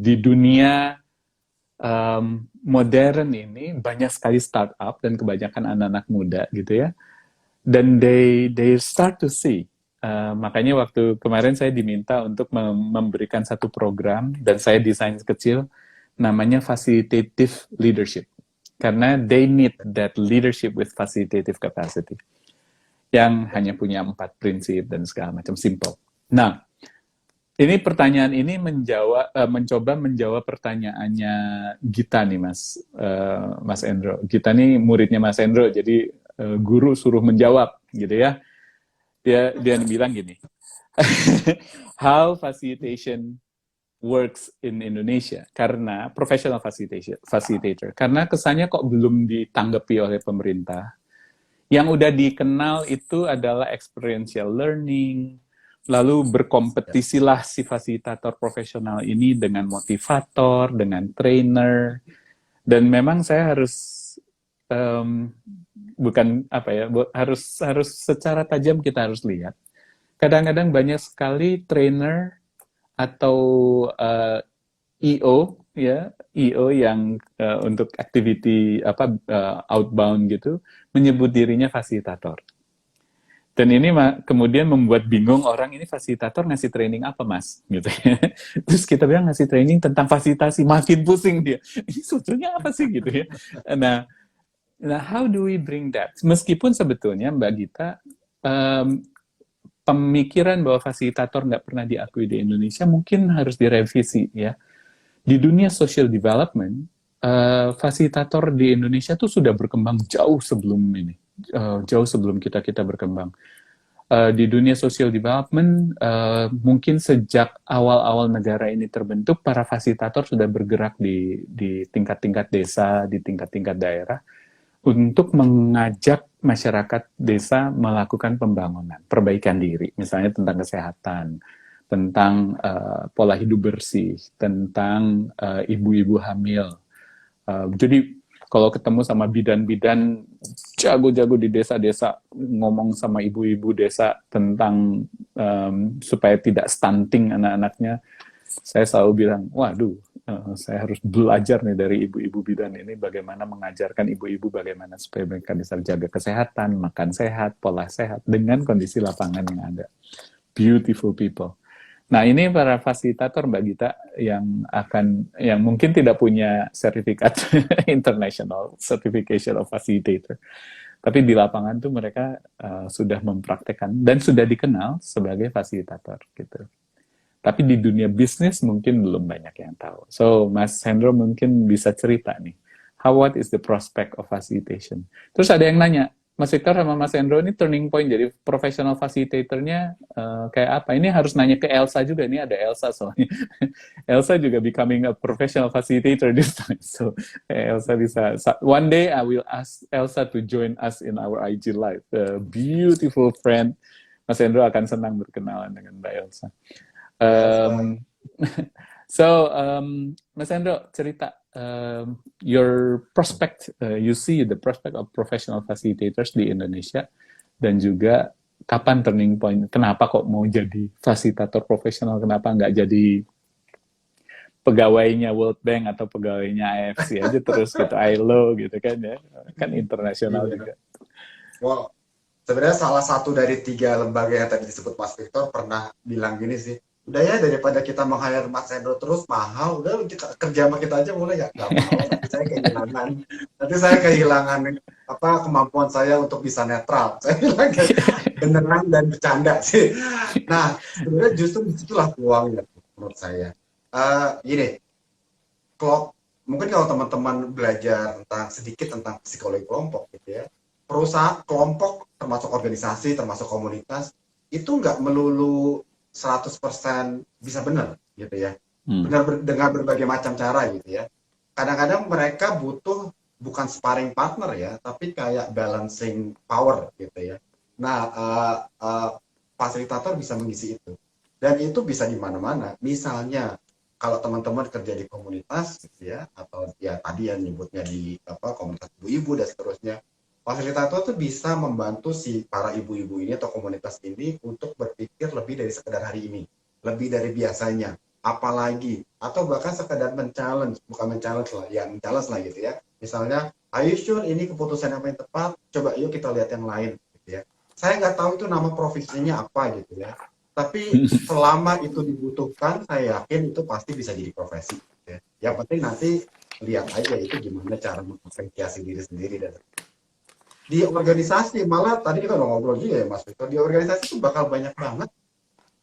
Speaker 1: di dunia modern ini banyak sekali startup dan kebanyakan anak-anak muda gitu ya, dan they start to see. Makanya waktu kemarin saya diminta untuk memberikan satu program dan saya desain kecil namanya facilitative leadership, karena they need that leadership with facilitative capacity yang hanya punya 4 prinsip dan segala macam, simple. Nah, ini pertanyaan ini mencoba menjawab pertanyaannya Gita nih, Mas Endro. Gita nih muridnya Mas Endro, jadi guru suruh menjawab gitu ya. Dia bilang gini, how facilitation works in Indonesia, karena professional facilitator, karena kesannya kok belum ditanggapi oleh pemerintah. Yang udah dikenal itu adalah experiential learning, lalu berkompetisilah si fasilitator profesional ini dengan motivator, dengan trainer, dan memang saya harus harus secara tajam kita harus lihat. Kadang-kadang banyak sekali trainer atau EO yang untuk activity outbound gitu menyebut dirinya fasilitator. Dan ini kemudian membuat bingung orang, ini fasilitator ngasih training apa, Mas? Gitu. Terus kita bilang ngasih training tentang fasilitasi, makin pusing dia. Ini sebetulnya apa sih gitu ya? Nah, how do we bring that? Meskipun sebetulnya Mbak Gita, pemikiran bahwa fasilitator nggak pernah diakui di Indonesia mungkin harus direvisi ya. Di dunia social development, fasilitator di Indonesia tuh sudah berkembang jauh sebelum ini, jauh sebelum kita berkembang. Di dunia social development, mungkin sejak awal-awal negara ini terbentuk, para fasilitator sudah bergerak di tingkat-tingkat desa, di tingkat-tingkat daerah, untuk mengajak masyarakat desa melakukan pembangunan, perbaikan diri, misalnya tentang kesehatan, tentang pola hidup bersih, tentang ibu-ibu hamil. Jadi kalau ketemu sama bidan-bidan jago-jago di desa-desa, ngomong sama ibu-ibu desa tentang supaya tidak stunting anak-anaknya, saya selalu bilang, waduh, saya harus belajar nih dari ibu-ibu bidan ini bagaimana mengajarkan ibu-ibu bagaimana supaya mereka bisa jaga kesehatan, makan sehat, pola sehat dengan kondisi lapangan yang ada. Beautiful people. Nah, ini para fasilitator Mbak Gita yang mungkin tidak punya sertifikat international certification of facilitator, tapi di lapangan tuh mereka sudah mempraktekkan dan sudah dikenal sebagai fasilitator gitu. Tapi di dunia bisnis mungkin belum banyak yang tahu. So, Mas Hendro mungkin bisa cerita nih, what is the prospect of facilitation? Terus ada yang nanya, Mas Victor sama Mas Hendro ini turning point jadi professional facilitator-nya kayak apa? Ini harus nanya ke Elsa juga, ini ada Elsa soalnya. Elsa juga becoming a professional facilitator this time. So, Elsa bisa, one day I will ask Elsa to join us in our IG Live. A beautiful friend. Mas Hendro akan senang berkenalan dengan Mbak Elsa. Mas Hendro, cerita your prospect, you see the prospect of professional facilitators di Indonesia, dan juga kapan turning point, kenapa kok mau jadi fasilitator profesional, kenapa nggak jadi pegawainya World Bank atau pegawainya AFC aja terus gitu, ILO gitu kan ya, kan internasional juga.
Speaker 2: Well, sebenarnya salah satu dari 3 lembaga yang tadi disebut Mas Victor pernah bilang gini sih, udah ya daripada kita meng-hire Mas Hendro terus mahal, udah kita kerja sama kita aja boleh ya? Nggak mau, nanti saya kehilangan kemampuan saya untuk bisa netral. Saya bilang beneran dan bercanda sih. Nah, sebenarnya justru disitulah peluangnya menurut saya. Gini, mungkin kalau teman-teman belajar sedikit tentang psikologi kelompok gitu ya, perusahaan kelompok termasuk organisasi, termasuk komunitas, itu nggak melulu 100% bisa benar gitu ya. Benar dengan berbagai macam cara gitu ya. Kadang-kadang mereka butuh bukan sparring partner ya, tapi kayak balancing power gitu ya. Nah, fasilitator bisa mengisi itu. Dan itu bisa di mana-mana. Misalnya, kalau teman-teman kerja di komunitas gitu ya, atau ya tadi yang nyebutnya di komunitas ibu-ibu dan seterusnya, fasilitator tuh bisa membantu si para ibu-ibu ini atau komunitas ini untuk berpikir lebih dari sekedar hari ini, lebih dari biasanya, apalagi, atau bahkan sekedar men-challenge, bukan men-challenge lah, ya men-challenge lah gitu ya. Misalnya, are you sure ini keputusan yang paling tepat? Coba yuk kita lihat yang lain gitu ya. Saya nggak tahu itu nama profesinya apa gitu ya. Tapi selama itu dibutuhkan, saya yakin itu pasti bisa jadi profesi. Ya. Yang penting nanti lihat aja itu gimana cara mengapresiasi diri sendiri. Dan di organisasi, malah tadi kita udah ngobrol juga ya Mas Victor, di organisasi itu bakal banyak banget.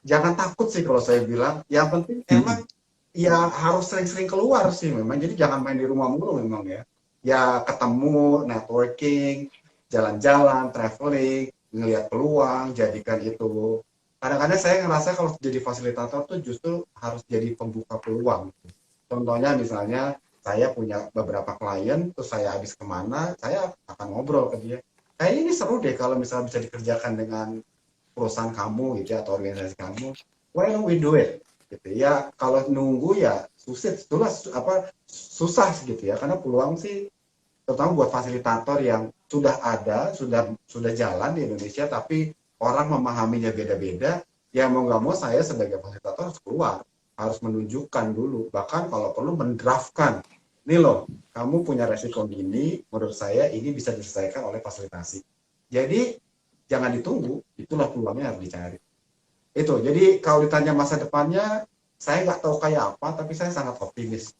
Speaker 2: Jangan takut sih kalau saya bilang. Yang penting emang ya harus sering-sering keluar sih memang. Jadi jangan main di rumah mulu memang ya. Ya ketemu, networking, jalan-jalan, traveling, ngelihat peluang, jadikan itu. Kadang-kadang saya ngerasa kalau jadi fasilitator tuh justru harus jadi pembuka peluang. Contohnya misalnya saya punya beberapa klien, terus saya habis kemana, saya akan ngobrol ke dia. Kayaknya ini seru deh kalau misalnya bisa dikerjakan dengan perusahaan kamu gitu ya, atau organisasi kamu. Why don't we do it? Gitu ya. Kalau nunggu ya susah gitu ya, karena peluang sih terutama buat fasilitator yang sudah ada, sudah jalan di Indonesia, tapi orang memahaminya beda-beda, ya mau nggak mau saya sebagai fasilitator harus keluar, harus menunjukkan dulu, bahkan kalau perlu mendraftkan, nih loh, kamu punya resiko gini, menurut saya ini bisa diselesaikan oleh fasilitasi. Jadi jangan ditunggu, itulah peluangnya harus dicari. Itu, jadi kalau ditanya masa depannya, saya nggak tahu kayak apa, tapi saya sangat optimis.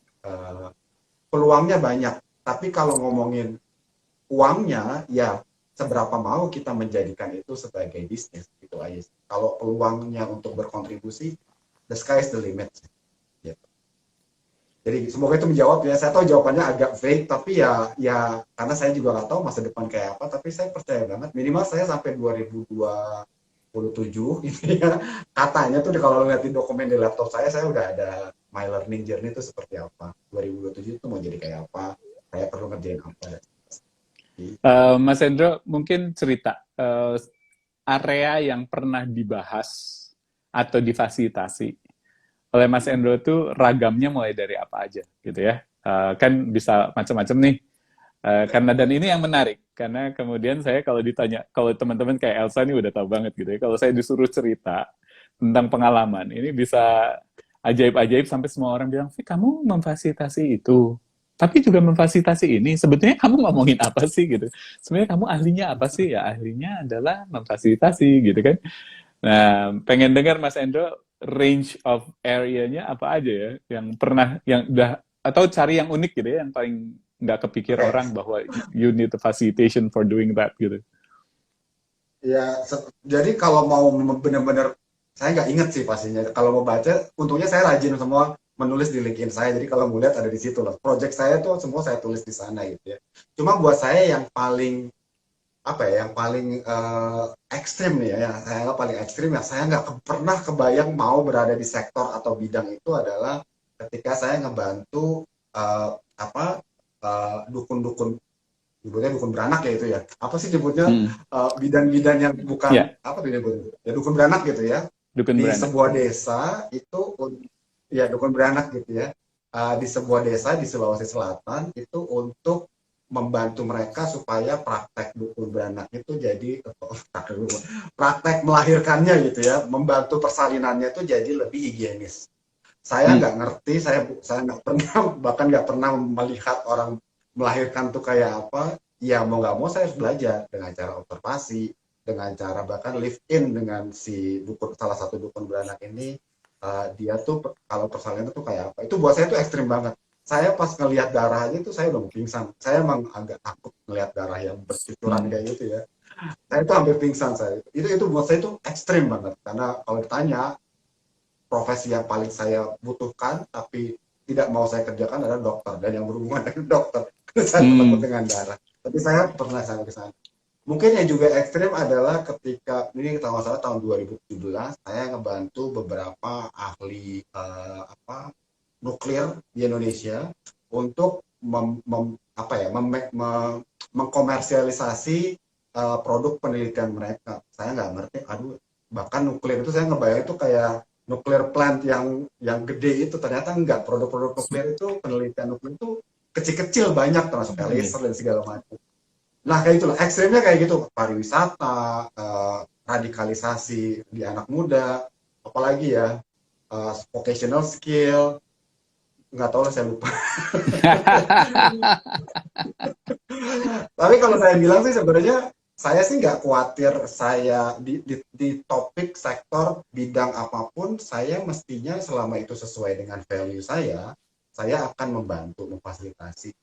Speaker 2: Peluangnya banyak, tapi kalau ngomongin uangnya, ya seberapa mau kita menjadikan itu sebagai bisnis, gitu aja. Kalau peluangnya untuk berkontribusi, the sky is the limit. Gitu. Jadi semoga itu menjawab ya. Saya tahu jawabannya agak vague, tapi ya karena saya juga nggak tahu masa depan kayak apa, tapi saya percaya banget minimal saya sampai 2027 gitu ya. Katanya tuh kalau lihat di dokumen di laptop saya udah ada my learning journey itu seperti apa. 2027 itu mau jadi kayak apa, saya perlu ngerjain apa.
Speaker 1: Mas Hendro, mungkin cerita area yang pernah dibahas atau difasilitasi oleh Mas Hendro itu ragamnya mulai dari apa aja gitu ya. Kan bisa macam-macam nih. Karena dan ini yang menarik karena kemudian saya kalau ditanya, kalau teman-teman kayak Elsa ini udah tahu banget gitu ya, kalau saya disuruh cerita tentang pengalaman ini bisa ajaib-ajaib sampai semua orang bilang, kamu memfasilitasi itu tapi juga memfasilitasi ini, sebetulnya kamu ngomongin apa sih gitu, sebenarnya kamu ahlinya apa sih, ya ahlinya adalah memfasilitasi gitu kan. Nah, pengen dengar Mas Endo range of area-nya apa aja ya yang pernah, yang udah, atau cari yang unik gitu ya, yang paling nggak kepikir orang bahwa you need a facilitation for doing that gitu.
Speaker 2: Ya, jadi kalau mau benar-benar, saya nggak inget sih pastinya. Kalau mau baca, untungnya saya rajin semua menulis di LinkedIn saya. Jadi kalau mau lihat ada di situ lah. Project saya tuh semua saya tulis di sana gitu ya. Cuma buat saya yang paling apa ya, yang paling ekstrim nih ya, saya nggak paling ekstrim ya, saya nggak pernah kebayang mau berada di sektor atau bidang itu adalah ketika saya ngebantu dukun-dukun, nyebutnya dukun beranak ya itu ya, apa sih nyebutnya, bidan-bidan yang bukan apa tuh nyebutnya ya, dukun beranak gitu ya,
Speaker 1: dukun
Speaker 2: di
Speaker 1: beranak.
Speaker 2: sebuah desa itu, ya dukun beranak gitu ya, di sebuah desa di Sulawesi Selatan itu untuk membantu mereka supaya praktek dukun beranak itu jadi praktek melahirkannya gitu ya, membantu persalinannya itu jadi lebih higienis. Saya nggak ngerti, saya nggak pernah, bahkan nggak pernah melihat orang melahirkan tuh kayak apa. Ya mau nggak mau saya harus belajar dengan cara observasi, dengan cara bahkan live in dengan si dukun, salah satu dukun beranak ini. Dia tuh kalau persalinan tuh kayak apa, itu buat saya tuh ekstrim banget. Saya pas ngelihat darahnya itu saya udah pingsan. Saya emang agak takut ngelihat darah yang bercucuran kayak gitu ya. Saya itu hampir pingsan saya. Itu buat saya itu ekstrim banget, karena kalau ditanya profesi yang paling saya butuhkan tapi tidak mau saya kerjakan adalah dokter dan yang berhubungan dengan dokter. Saya takut dengan darah. Tapi saya pernah sampai ke sana. Mungkin yang juga ekstrim adalah ketika ini kalau nggak salah tahun 2017 saya ngebantu beberapa ahli nuklir di Indonesia untuk mengkomersialisasi produk penelitian mereka. Saya nggak ngerti, aduh, bahkan nuklir itu saya ngebayang itu kayak nuklir plant yang gede itu, ternyata enggak. Produk-produk nuklir itu, penelitian nuklir itu kecil-kecil banyak, termasuk laser dan segala macam. Nah, kayak itulah ekstrimnya, kayak gitu, pariwisata, radikalisasi di anak muda, apalagi ya, vocational skill, nggak tahu lah, saya lupa. Tapi kalau saya bilang sih sebenarnya saya sih nggak khawatir, saya di topik sektor bidang apapun, saya mestinya selama itu sesuai dengan value saya akan membantu, memfasilitasi.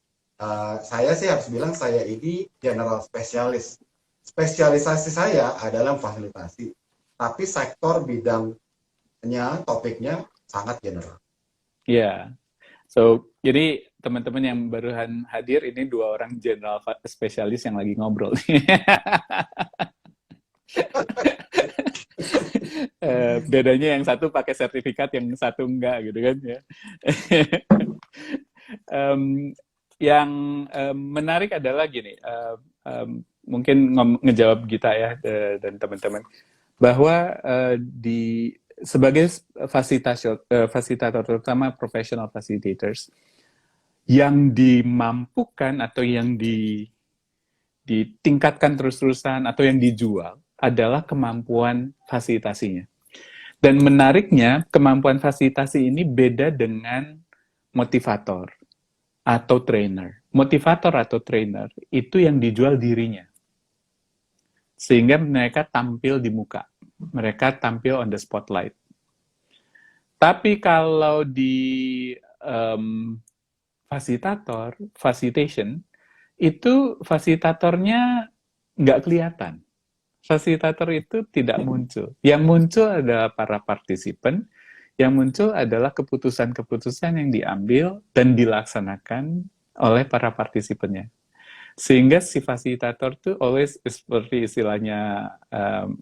Speaker 2: Saya sih harus bilang saya ini general spesialis. Spesialisasi saya adalah memfasilitasi. Tapi sektor bidangnya, topiknya sangat general.
Speaker 1: Yeah. So, jadi teman-teman yang barusan hadir ini 2 orang general spesialis yang lagi ngobrol. Bedanya yang satu pakai sertifikat, yang satu enggak gitu kan ya. Yang menarik adalah gini, mungkin ngejawab Gita ya dan teman-teman, bahwa sebagai fasilitator, terutama professional facilitators, yang dimampukan atau yang ditingkatkan terus-terusan atau yang dijual adalah kemampuan fasilitasinya. Dan menariknya, kemampuan fasilitasi ini beda dengan motivator atau trainer. Motivator atau trainer itu yang dijual dirinya. Sehingga mereka tampil di muka. Mereka tampil on the spotlight. Tapi kalau di facilitation, itu fasilitatornya nggak kelihatan. Fasilitator itu tidak muncul. Yang muncul adalah para partisipan, yang muncul adalah keputusan-keputusan yang diambil dan dilaksanakan oleh para partisipannya. Sehingga si fasilitator tuh always, seperti istilahnya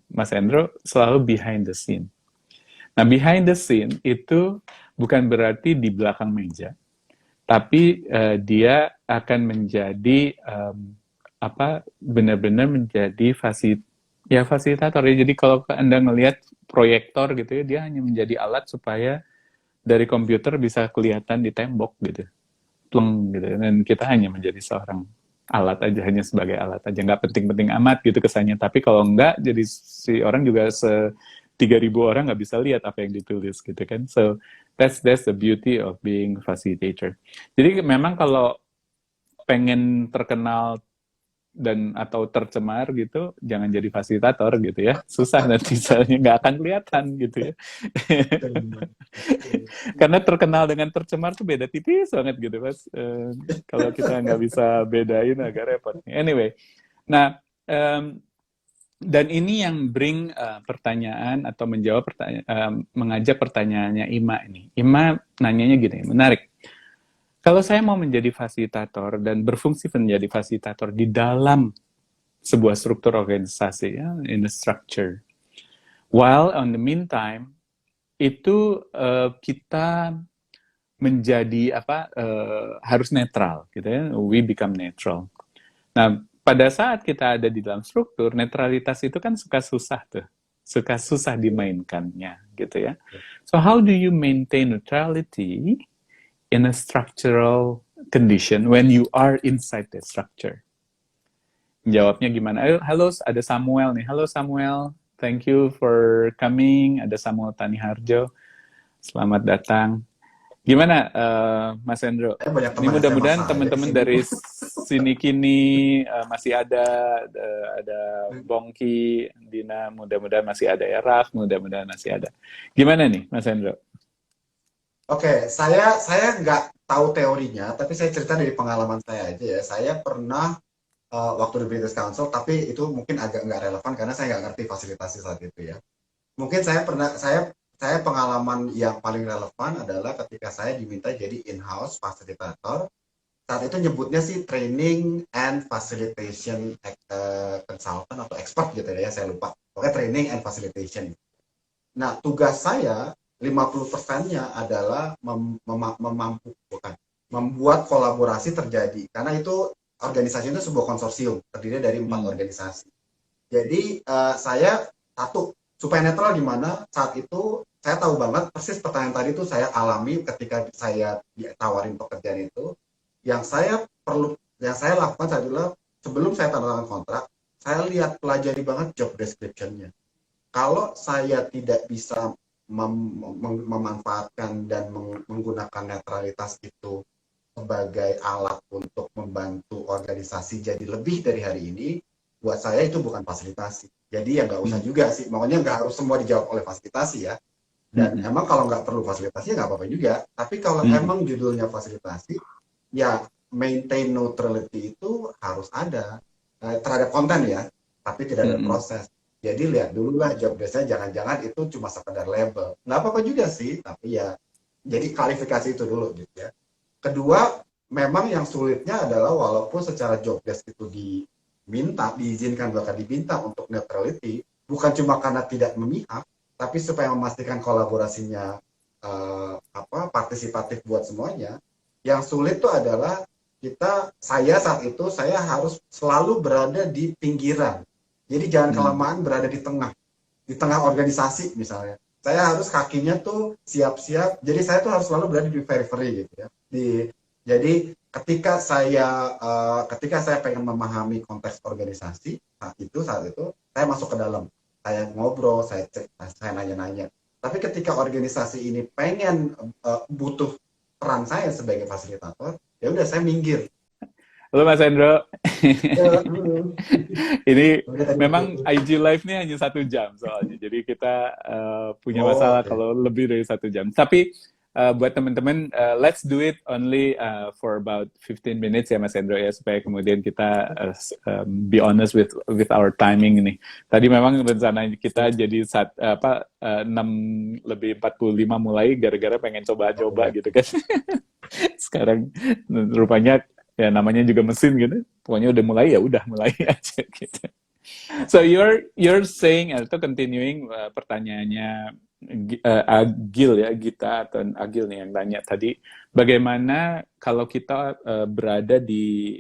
Speaker 1: Mas Endro, selalu behind the scene. Nah, behind the scene itu bukan berarti di belakang meja, tapi dia akan menjadi benar-benar menjadi fasilitator. Jadi kalau Anda ngelihat proyektor gitu ya, dia hanya menjadi alat supaya dari komputer bisa kelihatan di tembok gitu, pleng gitu. Dan kita hanya menjadi seorang alat aja, hanya sebagai alat aja, nggak penting-penting amat gitu kesannya. Tapi kalau nggak, jadi si orang juga 3.000 orang nggak bisa lihat apa yang ditulis gitu kan. So that's the beauty of being facilitator. Jadi memang kalau pengen terkenal dan atau tercemar gitu, jangan jadi fasilitator gitu ya, susah nanti soalnya nggak akan kelihatan gitu ya. Karena terkenal dengan tercemar tuh beda tipis banget gitu Mas. Kalau kita nggak bisa bedain agak repot. Anyway, nah dan ini yang bring pertanyaan atau menjawab mengajak pertanyaannya Ima ini. Ima nanyanya gini, menarik. Kalau saya mau menjadi fasilitator dan berfungsi menjadi fasilitator di dalam sebuah struktur organisasi, ya, in a structure, while on the meantime itu kita menjadi harus netral, gitu ya, we become neutral. Nah, pada saat kita ada di dalam struktur, netralitas itu kan suka susah dimainkannya, gitu ya. So how do you maintain neutrality in a structural condition when you are inside the structure? Jawabnya gimana? Halo, ada Samuel nih. Halo Samuel, thank you for coming. Ada Samuel Taniharjo. Selamat datang. Gimana Mas Endro? Ini mudah-mudahan teman-teman dari sini kini masih ada Bongki, Dina, mudah-mudahan masih ada ya, Raf, mudah-mudahan masih ada. Gimana nih Mas Endro?
Speaker 2: Oke, saya nggak tahu teorinya, tapi saya cerita dari pengalaman saya aja ya. Saya pernah waktu di British Council, tapi itu mungkin agak nggak relevan karena saya nggak ngerti fasilitasi saat itu ya. Mungkin saya pengalaman yang paling relevan adalah ketika saya diminta jadi in-house fasilitator saat itu nyebutnya sih training and facilitation consultant atau expert gitu ya, saya lupa. Pokoknya training and facilitation. Nah, tugas saya 50%-nya adalah membuat kolaborasi terjadi. Karena itu organisasi itu sebuah konsorsium, terdiri dari 4 organisasi. Jadi saya satu, supaya netral gimana, saat itu saya tahu banget persis pertanyaan tadi itu saya alami ketika saya ditawarin pekerjaan itu. Yang saya lakukan adalah sebelum saya tanda tangan kontrak, saya lihat pelajari banget job description-nya. Kalau saya tidak bisa memanfaatkan dan menggunakan netralitas itu sebagai alat untuk membantu organisasi jadi lebih dari hari ini, buat saya itu bukan fasilitasi. Jadi ya nggak usah juga sih, makanya nggak harus semua dijawab oleh fasilitasi ya. Dan emang kalau nggak perlu fasilitasi nggak apa-apa juga. Tapi kalau emang judulnya fasilitasi, ya maintain neutrality itu harus ada terhadap konten ya, tapi tidak ada proses. Jadi lihat dulu lah job desk-nya, jangan-jangan itu cuma sekedar label. Nggak apa-apa juga sih, tapi ya jadi klarifikasi itu dulu gitu ya. Kedua, memang yang sulitnya adalah walaupun secara job desk itu diizinkan bahkan diminta untuk neutrality, bukan cuma karena tidak memihak, tapi supaya memastikan kolaborasinya partisipatif buat semuanya. Yang sulit itu adalah saya saat itu saya harus selalu berada di pinggiran. Jadi jangan kelamaan berada di tengah organisasi misalnya. Saya harus kakinya tuh siap-siap. Jadi saya tuh harus selalu berada di periphery gitu ya. Jadi ketika saya pengen memahami konteks organisasi saat itu saya masuk ke dalam. Saya ngobrol, saya cek, saya nanya-nanya. Tapi ketika organisasi ini pengen butuh peran saya sebagai fasilitator, ya udah saya minggir.
Speaker 1: Halo Mas Hendro. Ini memang IG Live ini hanya 1 jam soalnya, jadi kita punya masalah kalau lebih dari 1 jam. Tapi buat teman-teman, let's do it only for about 15 minutes ya Mas Hendro ya, supaya kemudian kita be honest with our timing ini. Tadi memang rencana kita jadi 6:45 mulai gara-gara pengen coba-coba gitu kan. Sekarang rupanya ya namanya juga mesin gitu, pokoknya udah mulai ya udah mulai aja gitu. So you're saying atau continuing pertanyaannya Agil ya, Gita atau Agil nih yang tanya tadi, bagaimana kalau kita berada di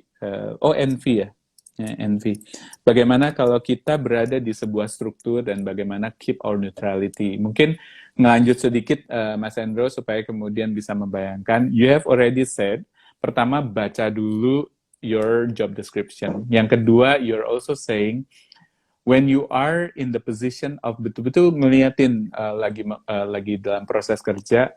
Speaker 1: NV ya, NV. Bagaimana kalau kita berada di sebuah struktur dan bagaimana keep our neutrality? Mungkin ngelanjut sedikit Mas Hendro supaya kemudian bisa membayangkan. You have already said, pertama baca dulu your job description. Yang kedua, you're also saying when you are in the position of betul-betul ngeliatin lagi dalam proses kerja,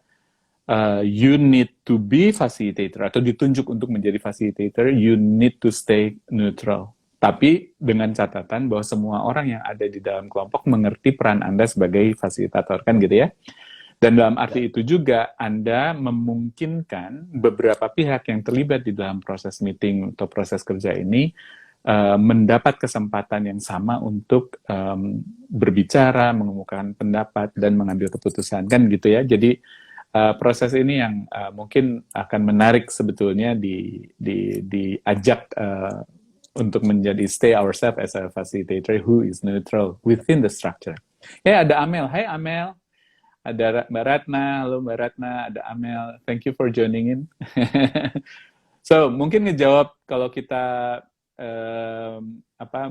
Speaker 1: you need to be facilitator atau ditunjuk untuk menjadi facilitator, you need to stay neutral. Tapi dengan catatan bahwa semua orang yang ada di dalam kelompok mengerti peran Anda sebagai fasilitator, kan gitu ya? Dan dalam arti itu juga Anda memungkinkan beberapa pihak yang terlibat di dalam proses meeting atau proses kerja ini mendapat kesempatan yang sama untuk berbicara, mengemukakan pendapat, dan mengambil keputusan, kan gitu ya. Jadi proses ini yang mungkin akan menarik sebetulnya diajak untuk menjadi stay ourselves as a facilitator who is neutral within the structure. Ya, ada Amel. Hai Amel. Ada Mbak Ratna, halo Mbak Ratna, ada Amel, thank you for joining in. So, mungkin ngejawab kalau kita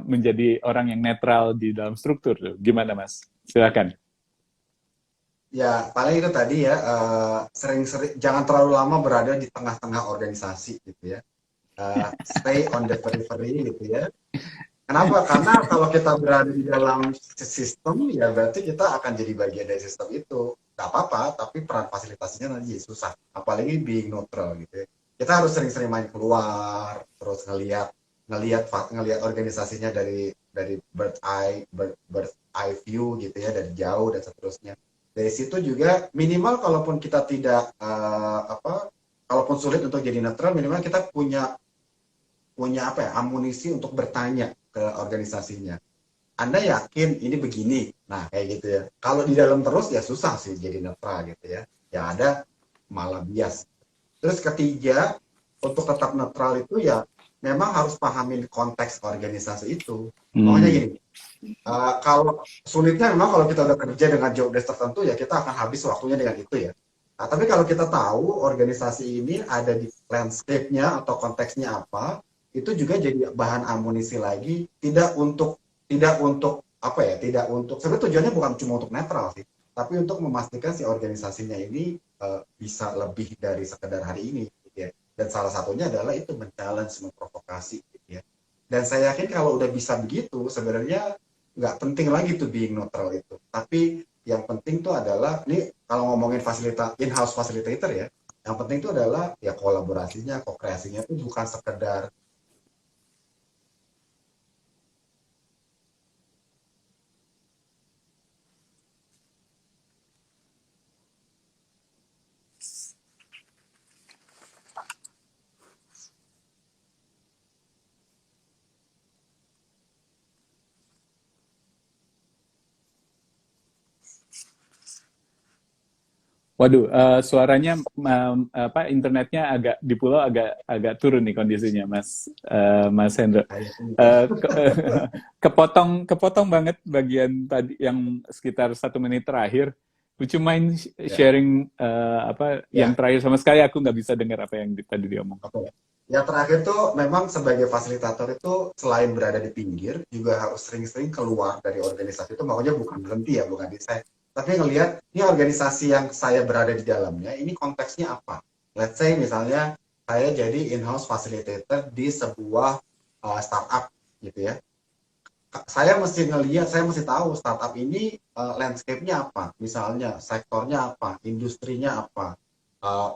Speaker 1: menjadi orang yang netral di dalam struktur, gimana Mas? Silakan.
Speaker 2: Ya, paling itu tadi ya, sering-sering jangan terlalu lama berada di tengah-tengah organisasi gitu ya. Stay on the periphery gitu ya. Kenapa? Karena kalau kita berada di dalam sistem, ya berarti kita akan jadi bagian dari sistem itu. Gak apa-apa, tapi peran fasilitasinya nanti susah. Apalagi being neutral gitu ya. Kita harus sering-sering main keluar, terus ngelihat organisasinya dari bird eye view gitu ya, dari jauh dan seterusnya. Dari situ juga minimal kalaupun kita tidak kalaupun sulit untuk jadi netral, minimal kita punya amunisi untuk bertanya ke organisasinya. Anda yakin ini begini? Nah, kayak gitu ya. Kalau di dalam terus ya susah sih jadi netral gitu ya. Yang ada malah bias. Terus ketiga, untuk tetap netral itu ya memang harus pahamin konteks organisasi itu. Makanya gini, kalau sulitnya memang kalau kita udah kerja dengan job desk tertentu ya kita akan habis waktunya dengan itu ya. Nah, tapi kalau kita tahu organisasi ini ada di landscape-nya atau konteksnya apa, itu juga jadi bahan amunisi lagi, tidak untuk apa ya, tidak untuk sebenarnya tujuannya bukan cuma untuk netral sih, tapi untuk memastikan si organisasinya ini bisa lebih dari sekedar hari ini, gitu ya. Dan salah satunya adalah itu men-challenge, memprovokasi, gitu ya. Dan saya yakin kalau udah bisa begitu, sebenarnya nggak penting lagi tuh being neutral itu. Tapi yang penting tuh adalah, ini kalau ngomongin in-house facilitator ya, yang penting itu adalah ya kolaborasinya, ko-kreasinya itu bukan sekedar
Speaker 1: Waduh, suaranya internetnya agak di pulau agak turun nih kondisinya, Mas Hendro.
Speaker 2: kayak ini.
Speaker 1: Kepotong banget bagian tadi yang sekitar 1 menit terakhir. Would you mind
Speaker 2: Ya,
Speaker 1: sharing yang
Speaker 2: ya,
Speaker 1: terakhir, sama sekali aku nggak bisa dengar apa yang tadi diomong.
Speaker 2: oke. Yang terakhir tuh memang sebagai fasilitator itu selain berada di pinggir, juga harus sering-sering keluar dari organisasi itu, makanya bukan berhenti ya, bukan desain. Tapi ngelihat, ini organisasi yang saya berada di dalamnya, ini konteksnya apa? Let's say misalnya, saya jadi in-house facilitator di sebuah startup gitu ya. Saya mesti tahu startup ini landscape-nya apa, misalnya sektornya apa, industrinya apa,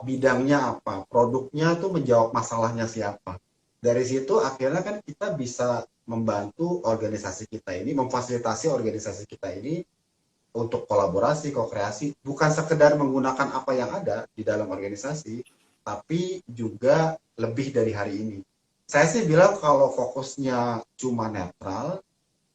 Speaker 2: bidangnya apa, produknya tuh menjawab masalahnya siapa. Dari situ akhirnya kan kita bisa membantu organisasi kita ini, memfasilitasi organisasi kita ini untuk kolaborasi, ko-kreasi, bukan sekedar menggunakan apa yang ada di dalam organisasi, tapi juga lebih dari hari ini. Saya sih bilang kalau fokusnya cuma netral,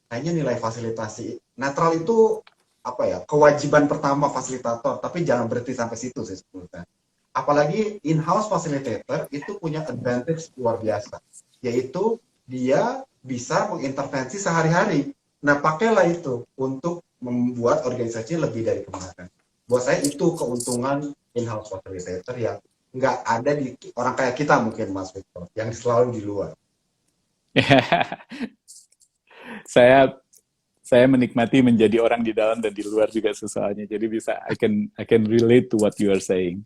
Speaker 2: kayaknya nilai fasilitasi netral itu apa ya, kewajiban pertama fasilitator, tapi jangan berhenti sampai situ sih sebetulnya. Apalagi in-house facilitator itu punya advantage luar biasa, yaitu dia bisa mengintervensi sehari-hari. Nah, pakailah itu untuk membuat organisasi lebih dari kemarin. Buat saya itu keuntungan in-house facilitator yang nggak ada di orang kayak kita mungkin, Mas Victor, yang selalu di luar.
Speaker 1: saya saya menikmati menjadi orang di dalam dan di luar juga soalnya. Jadi bisa I can relate to what you are saying.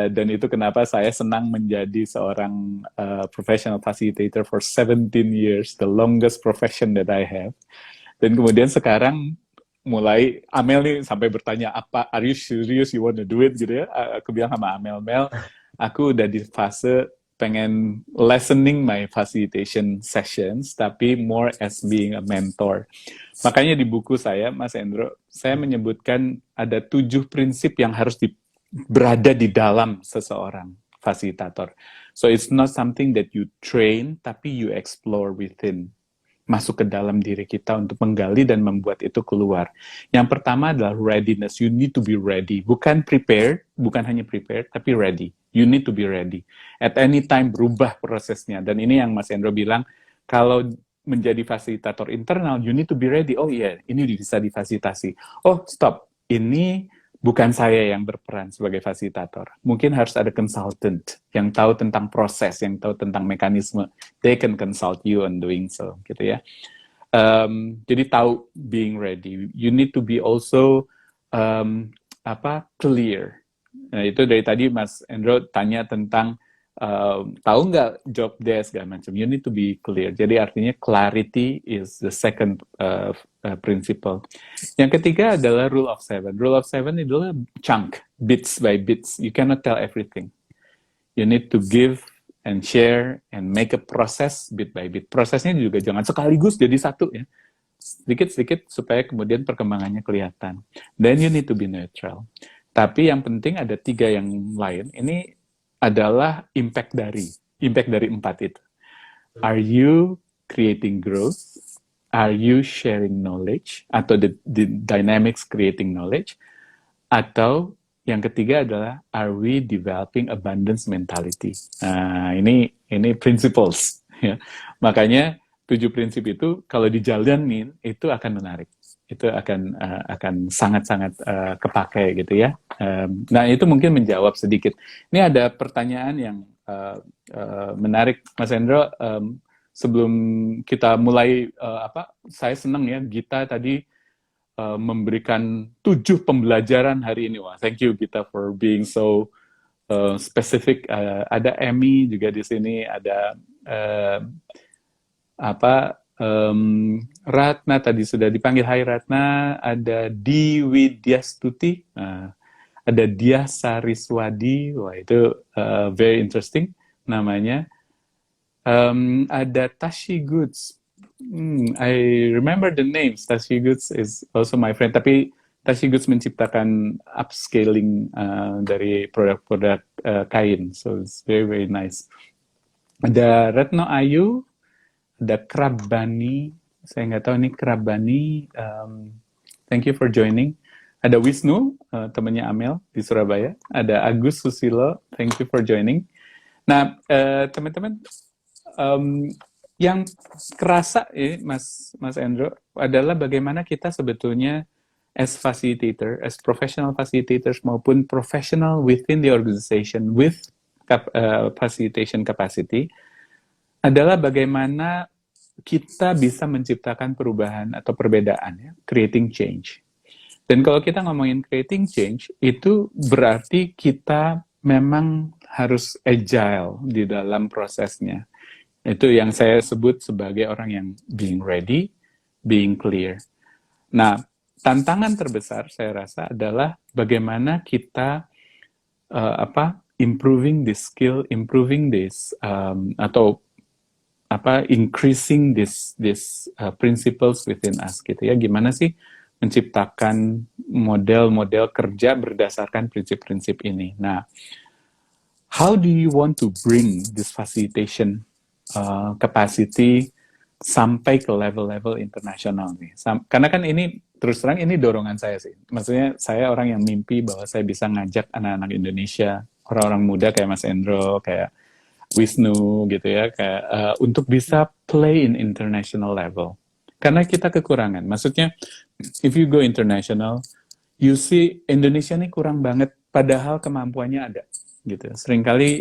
Speaker 1: Dan itu kenapa saya senang menjadi seorang professional facilitator for 17 years, the longest profession that I have. Dan kemudian sekarang mulai Amel nih sampai bertanya, apa, are you serious you want to do it gitu ya. Aku bilang sama Amel, aku udah di fase pengen lessening my facilitation sessions, tapi more as being a mentor. Makanya di buku saya, Mas Endro, saya menyebutkan ada 7 prinsip yang harus berada di dalam seseorang fasilitator. So it's not something that you train, tapi you explore within. Masuk ke dalam diri kita untuk menggali dan membuat itu keluar. Yang pertama adalah readiness. You need to be ready. Bukan prepared, bukan hanya prepared, tapi ready. You need to be ready. At any time berubah prosesnya. Dan ini yang Mas Endro bilang, kalau menjadi fasilitator internal, you need to be ready. Oh iya, ini bisa difasilitasi. Oh, stop. Ini bukan saya yang berperan sebagai fasilitator. Mungkin harus ada consultant yang tahu tentang proses, yang tahu tentang mekanisme. They can consult you on doing so, gitu ya. Jadi tahu being ready. You need to be also clear. Nah, itu dari tadi Mas Endro tanya tentang tahu nggak job desk segala macam. You need to be clear. Jadi artinya clarity is the second principle. Yang ketiga adalah rule of seven. Rule of seven adalah chunk, bits by bits. You cannot tell everything. You need to give and share and make a process bit by bit. Prosesnya juga jangan sekaligus jadi satu ya. Sedikit-sedikit supaya kemudian perkembangannya kelihatan. Then you need to be neutral. Tapi yang penting ada 3 yang lain. Ini adalah impact dari 4 itu. Are you creating growth? Are you sharing knowledge? Atau the dynamics creating knowledge? Atau yang ketiga adalah are we developing abundance mentality? Nah, ini principles ya. Makanya 7 prinsip itu kalau dijalanin itu akan menarik. Itu akan sangat-sangat kepake gitu ya. Nah, itu mungkin menjawab sedikit. Ini ada pertanyaan yang menarik Mas Hendro, sebelum kita mulai saya senang ya Gita tadi memberikan 7 pembelajaran hari ini. Wah, thank you Gita for being so specific. Ada Emmy juga di sini, ada Ratna tadi sudah dipanggil. Hai Ratna, ada Diwi Diastuti, ada Dia Sariswadi, wah itu very interesting namanya. Ada Tashi Goods. I remember the names. Tashi Goods is also my friend. Tapi Tashi Goods menciptakan upscaling dari produk-produk kain. So it's very, very nice. Ada Retno Ayu, ada Krabani. Saya nggak tahu nih Krabani. Thank you for joining. Ada Wisnu, temannya Amel di Surabaya. Ada Agus Susilo. Thank you for joining. Nah, teman-teman, yang kerasa Mas Endro adalah bagaimana kita sebetulnya as facilitator, as professional facilitators maupun professional within the organization with facilitation capacity adalah bagaimana kita bisa menciptakan perubahan atau perbedaan ya, creating change. Dan kalau kita ngomongin creating change itu berarti kita memang harus agile di dalam prosesnya. Itu yang saya sebut sebagai orang yang being ready, being clear. Nah, tantangan terbesar saya rasa adalah bagaimana kita improving this skill, improving this atau increasing this principles within us gitu ya. Gimana sih menciptakan model-model kerja berdasarkan prinsip-prinsip ini. Nah, how do you want to bring this facilitation capacity sampai ke level-level internasional nih. Karena kan ini terus terang ini dorongan saya sih. Maksudnya saya orang yang mimpi bahwa saya bisa ngajak anak-anak Indonesia, orang-orang muda kayak Mas Endro, kayak Wisnu gitu ya, kayak untuk bisa play in international level. Karena kita kekurangan. Maksudnya if you go international, you see Indonesia ini kurang banget padahal kemampuannya ada. Gitu. Seringkali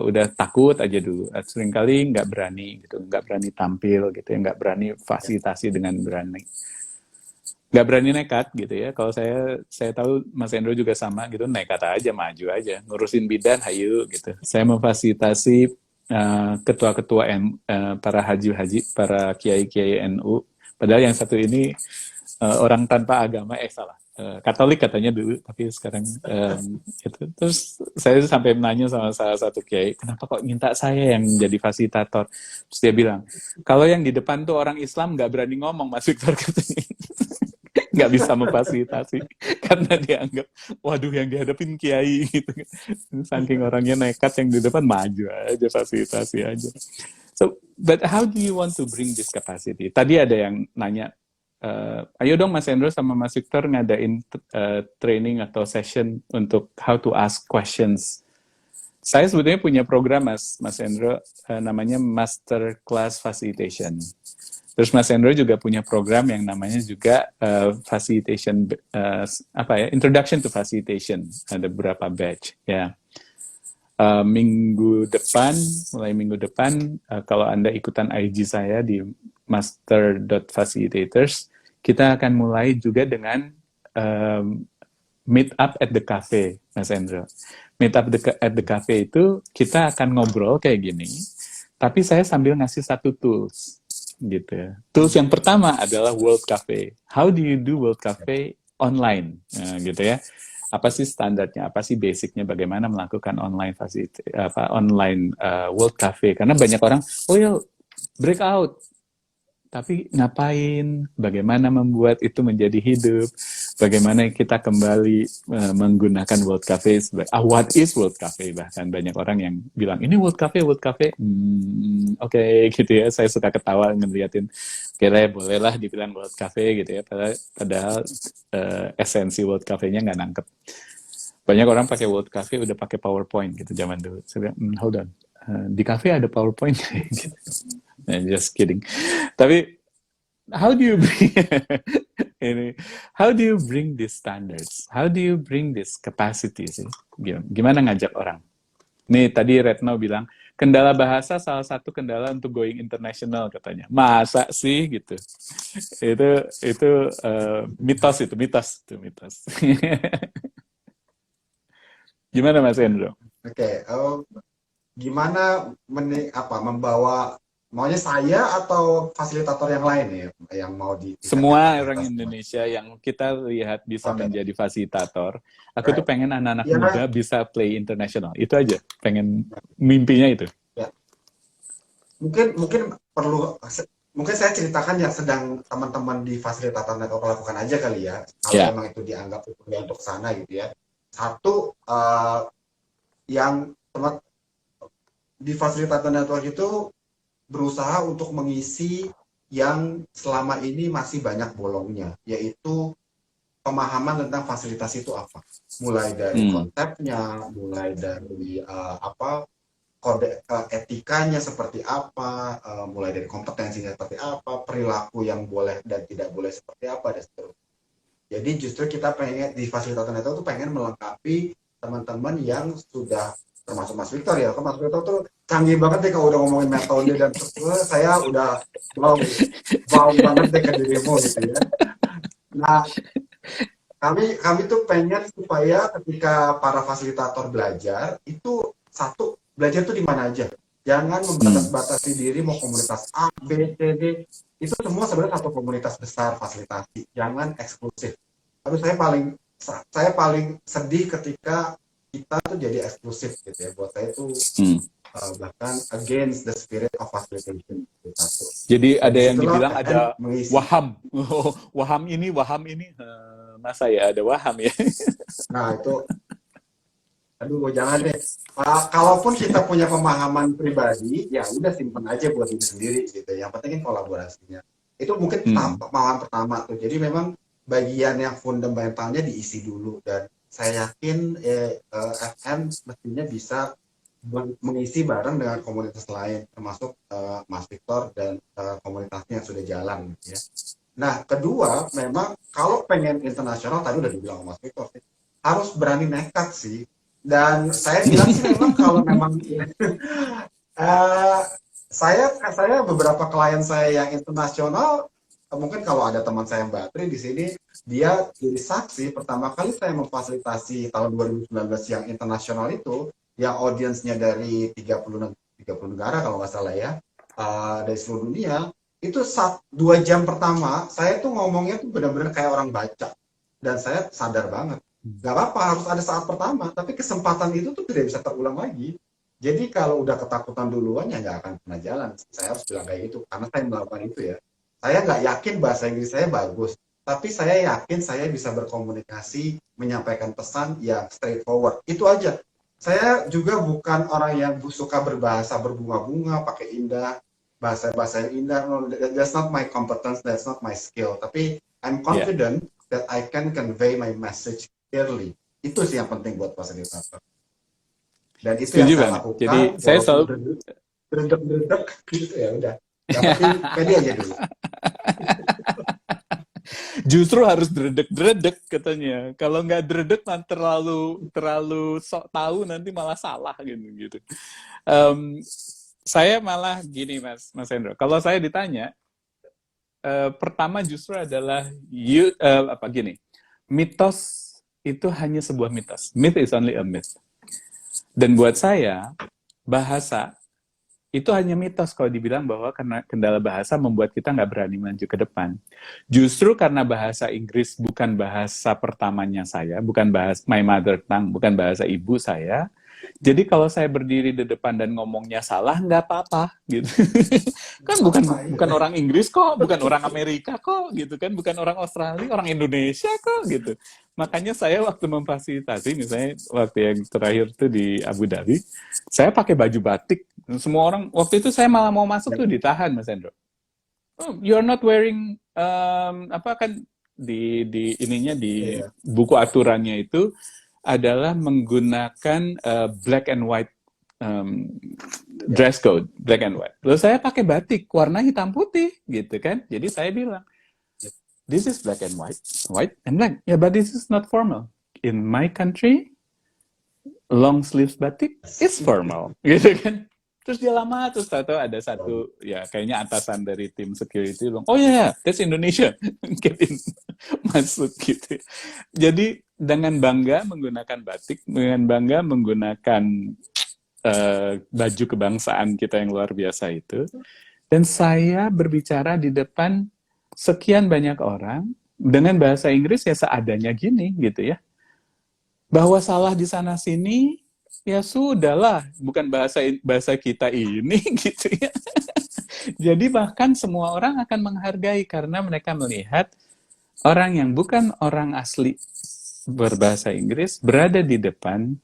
Speaker 1: udah takut aja dulu, seringkali nggak berani gitu, nggak berani tampil gitu ya, nggak berani fasilitasi dengan berani, nggak berani nekat gitu ya. Kalau saya tahu Mas Endro juga sama gitu, nekat aja, maju aja, ngurusin bidan, hayu gitu. Saya memfasilitasi ketua-ketua para haji-haji, para kiai-kiai NU, padahal yang satu ini orang tanpa agama, salah. Katolik katanya dulu, tapi sekarang itu. Terus saya sampai nanya sama salah satu kiai, kenapa kok minta saya yang jadi fasilitator? Terus dia bilang, kalau yang di depan tuh orang Islam nggak berani ngomong, Mas Victor katanya. Nggak bisa memfasilitasi karena dianggap, waduh yang dihadapin kiai gitu. Saking orangnya nekat, yang di depan maju aja, fasilitasi aja. So, but how do you want to bring this capacity? Tadi ada yang nanya, ayo dong Mas Endro sama Mas Victor ngadain training atau session untuk how to ask questions. Saya sebetulnya punya program Mas Endro, namanya Master Class Facilitation. Terus Mas Endro juga punya program yang namanya juga Facilitation, Introduction to Facilitation. Ada beberapa batch ya. Mulai minggu depan, kalau Anda ikutan IG saya di master.facilitators, kita akan mulai juga dengan meet up at the cafe, Mas Endro. Meet up at the cafe itu kita akan ngobrol kayak gini, tapi saya sambil ngasih satu tools, gitu. Tools yang pertama adalah World Cafe. How do you do World Cafe online, gitu ya? Apa sih standarnya? Apa sih basicnya? Bagaimana melakukan online World Cafe? Karena banyak orang, oh ya breakout. Tapi ngapain? Bagaimana membuat itu menjadi hidup? Bagaimana kita kembali menggunakan World Cafe? What is World Cafe? Bahkan banyak orang yang bilang, ini World Cafe. Oke, gitu ya. Saya suka ketawa ngeliatin. Kira bolehlah dibilang World Cafe gitu ya. Padahal esensi World Cafe-nya nggak nangkep. Banyak orang pakai World Cafe udah pakai PowerPoint gitu zaman dulu. Saya bilang, hold on, di cafe ada PowerPoint gitu. Just kidding. Tapi how do you bring ini? How do you bring these standards? How do you bring this capacity sih? Gimana ngajak orang? Nih tadi Retno bilang kendala bahasa salah satu kendala untuk going international katanya. Masa sih gitu? Itu mitos. Gimana Mas Hendro?
Speaker 2: Oke, gimana membawa maunya saya atau fasilitator yang lain ya yang mau ditingkatkan
Speaker 1: Semua orang
Speaker 2: kapasitasnya?
Speaker 1: Indonesia yang kita lihat bisa
Speaker 2: Oke,
Speaker 1: menjadi fasilitator, aku tuh
Speaker 2: right.
Speaker 1: pengen anak-anak
Speaker 2: Ya,
Speaker 1: muda bisa play international. Itu aja, pengen mimpinya itu.
Speaker 2: ya. Mungkin perlu mungkin saya ceritakan yang sedang teman-teman di fasilitator network lakukan aja kali ya, kalau
Speaker 1: Ya,
Speaker 2: memang itu dianggap untuk sana gitu ya. Satu, yang teman di fasilitator network itu berusaha untuk mengisi yang selama ini masih banyak bolongnya, yaitu pemahaman tentang fasilitas itu apa. Mulai dari konsepnya, mulai dari kode etikanya seperti apa, mulai dari kompetensinya seperti apa, perilaku yang boleh dan tidak boleh seperti apa, dan seterusnya. Jadi justru kita pengen di fasilitator network itu pengen melengkapi teman-teman yang sudah termasuk Mas Victor ya. Mas Victor tuh canggih banget deh kalau udah ngomongin metode dan saya udah wow banget deh ke dirimu gitu ya. Nah, kami tuh pengen supaya ketika para fasilitator belajar itu satu, belajar tuh di mana aja. Jangan membatas-batasi diri mau komunitas A, B, C, D. Itu semua sebenarnya satu komunitas besar fasilitasi. Jangan eksklusif. Aduh, saya paling sedih ketika kita tuh jadi eksklusif gitu ya. Buat saya itu bahkan against the spirit of facilitation. Satu.
Speaker 1: jadi
Speaker 2: Dan
Speaker 1: ada yang
Speaker 2: disitulah
Speaker 1: dibilang ada
Speaker 2: mengisi.
Speaker 1: waham. Waham ini. Masa ya ada waham ya?
Speaker 2: Nah, itu aduh, jangan deh. Kalaupun kita punya pemahaman pribadi, ya udah simpen aja buat diri sendiri gitu. Yang penting kan kolaborasinya. Itu mungkin pemahaman pertama tuh. Jadi memang bagian yang fundamentalnya diisi dulu, dan saya yakin FM mestinya bisa mengisi bareng dengan komunitas lain, termasuk Mas Victor dan komunitasnya yang sudah jalan gitu ya. Nah, kedua, memang kalau pengen internasional, tadi udah dibilang Mas Victor sih, harus berani nekat sih. Dan saya bilang sih memang kalau memang saya beberapa klien saya yang internasional, mungkin kalau ada teman saya Mbak Tri di sini, dia jadi saksi pertama kali saya memfasilitasi tahun 2019 yang internasional itu, yang audiensnya dari 30 negara kalau nggak salah ya, dari seluruh dunia. Itu 2 jam pertama saya tuh ngomongnya tuh benar-benar kayak orang baca, dan saya sadar banget nggak apa-apa harus ada saat pertama, tapi kesempatan itu tuh tidak bisa terulang lagi. Jadi kalau udah ketakutan duluan ya nggak akan pernah jalan. Saya harus bilang kayak gitu karena saya melakukan itu ya. Saya nggak yakin bahasa Inggris saya bagus, tapi saya yakin saya bisa berkomunikasi, menyampaikan pesan yang straightforward. Itu aja. Saya juga bukan orang yang suka berbahasa berbunga-bunga, pakai indah, bahasa-bahasa yang indah. No, that's not my competence, that's not my skill. Tapi I'm confident that I can convey my message clearly. Itu sih yang penting buat fasilitator. Dan itu
Speaker 1: Setuju
Speaker 2: yang saya
Speaker 1: banget.
Speaker 2: lakukan.
Speaker 1: Jadi saya selalu
Speaker 2: dredek gitu ya udah. Yang penting pede aja dulu.
Speaker 1: Justru harus dredek katanya. Kalau nggak dredek terlalu sok tahu nanti malah salah gitu. Saya malah gini Mas Hendro. Kalau saya ditanya, pertama justru adalah mitos itu hanya sebuah mitos. Myth is only a myth. Dan buat saya, bahasa itu hanya mitos kalau dibilang bahwa karena kendala bahasa membuat kita nggak berani maju ke depan. Justru karena bahasa Inggris bukan bahasa pertamanya saya, bukan bahasa my mother tongue, bukan bahasa ibu saya. Jadi kalau saya berdiri di depan dan ngomongnya salah, nggak apa-apa gitu. Kan bukan orang Inggris kok, bukan orang Amerika kok gitu kan, bukan orang Australia, orang Indonesia kok gitu. Makanya saya waktu memfasilitasi, misalnya waktu yang terakhir tuh di Abu Dhabi, saya pakai baju batik. Semua orang waktu itu saya malah mau masuk tuh ditahan Mas Hendro. Oh, you're not wearing apa kan di ininya di buku aturannya itu adalah menggunakan black and white dress code, black and white. Lalu saya pakai batik warna hitam putih gitu kan. Jadi saya bilang, this is black and white, white and black. Yeah, but this is not formal. In my country, long sleeves batik is formal, gitu kan. Terus dia lama, terus tahu ada satu, ya kayaknya atasan dari tim security bilang, oh yeah, that's Indonesia, get in, masuk gitu. Jadi dengan bangga menggunakan batik, dengan bangga menggunakan baju kebangsaan kita yang luar biasa itu, dan saya berbicara di depan sekian banyak orang dengan bahasa Inggris ya seadanya gini gitu ya. Bahwa salah di sana sini ya sudahlah, bukan bahasa kita ini gitu ya. Jadi bahkan semua orang akan menghargai karena mereka melihat orang yang bukan orang asli berbahasa Inggris berada di depan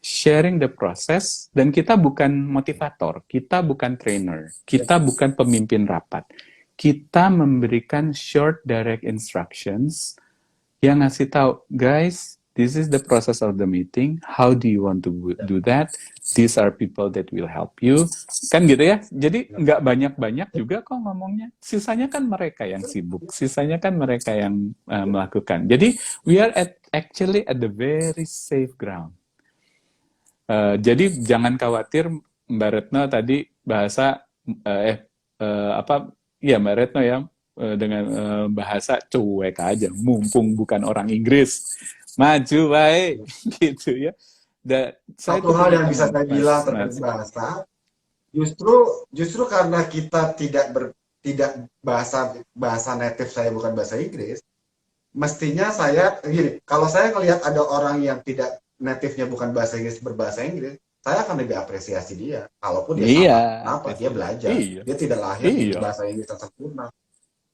Speaker 1: sharing the process, dan kita bukan motivator, kita bukan trainer, kita bukan pemimpin rapat. Kita memberikan short direct instructions yang ngasih tahu, guys, this is the process of the meeting. How do you want to do that? These are people that will help you. Kan gitu ya. Jadi nggak banyak-banyak juga kok ngomongnya. Sisanya kan mereka yang sibuk. Sisanya kan mereka yang melakukan. Jadi we are actually at the very safe ground. Jadi jangan khawatir, Mbak Retno tadi bahasa ya Mbak Retno ya, dengan bahasa cuek aja, mumpung bukan orang Inggris, maju baik gitu ya.
Speaker 2: Satu hal yang bisa saya bilang terkait bahasa, justru karena kita tidak bahasa native saya bukan bahasa Inggris, mestinya saya gini, kalau saya ngelihat ada orang yang tidak native-nya bukan bahasa Inggris berbahasa Inggris, saya akan lebih apresiasi dia, kalaupun dia salah, kenapa? Dia belajar, dia tidak lahir di bahasa Inggris yang sempurna.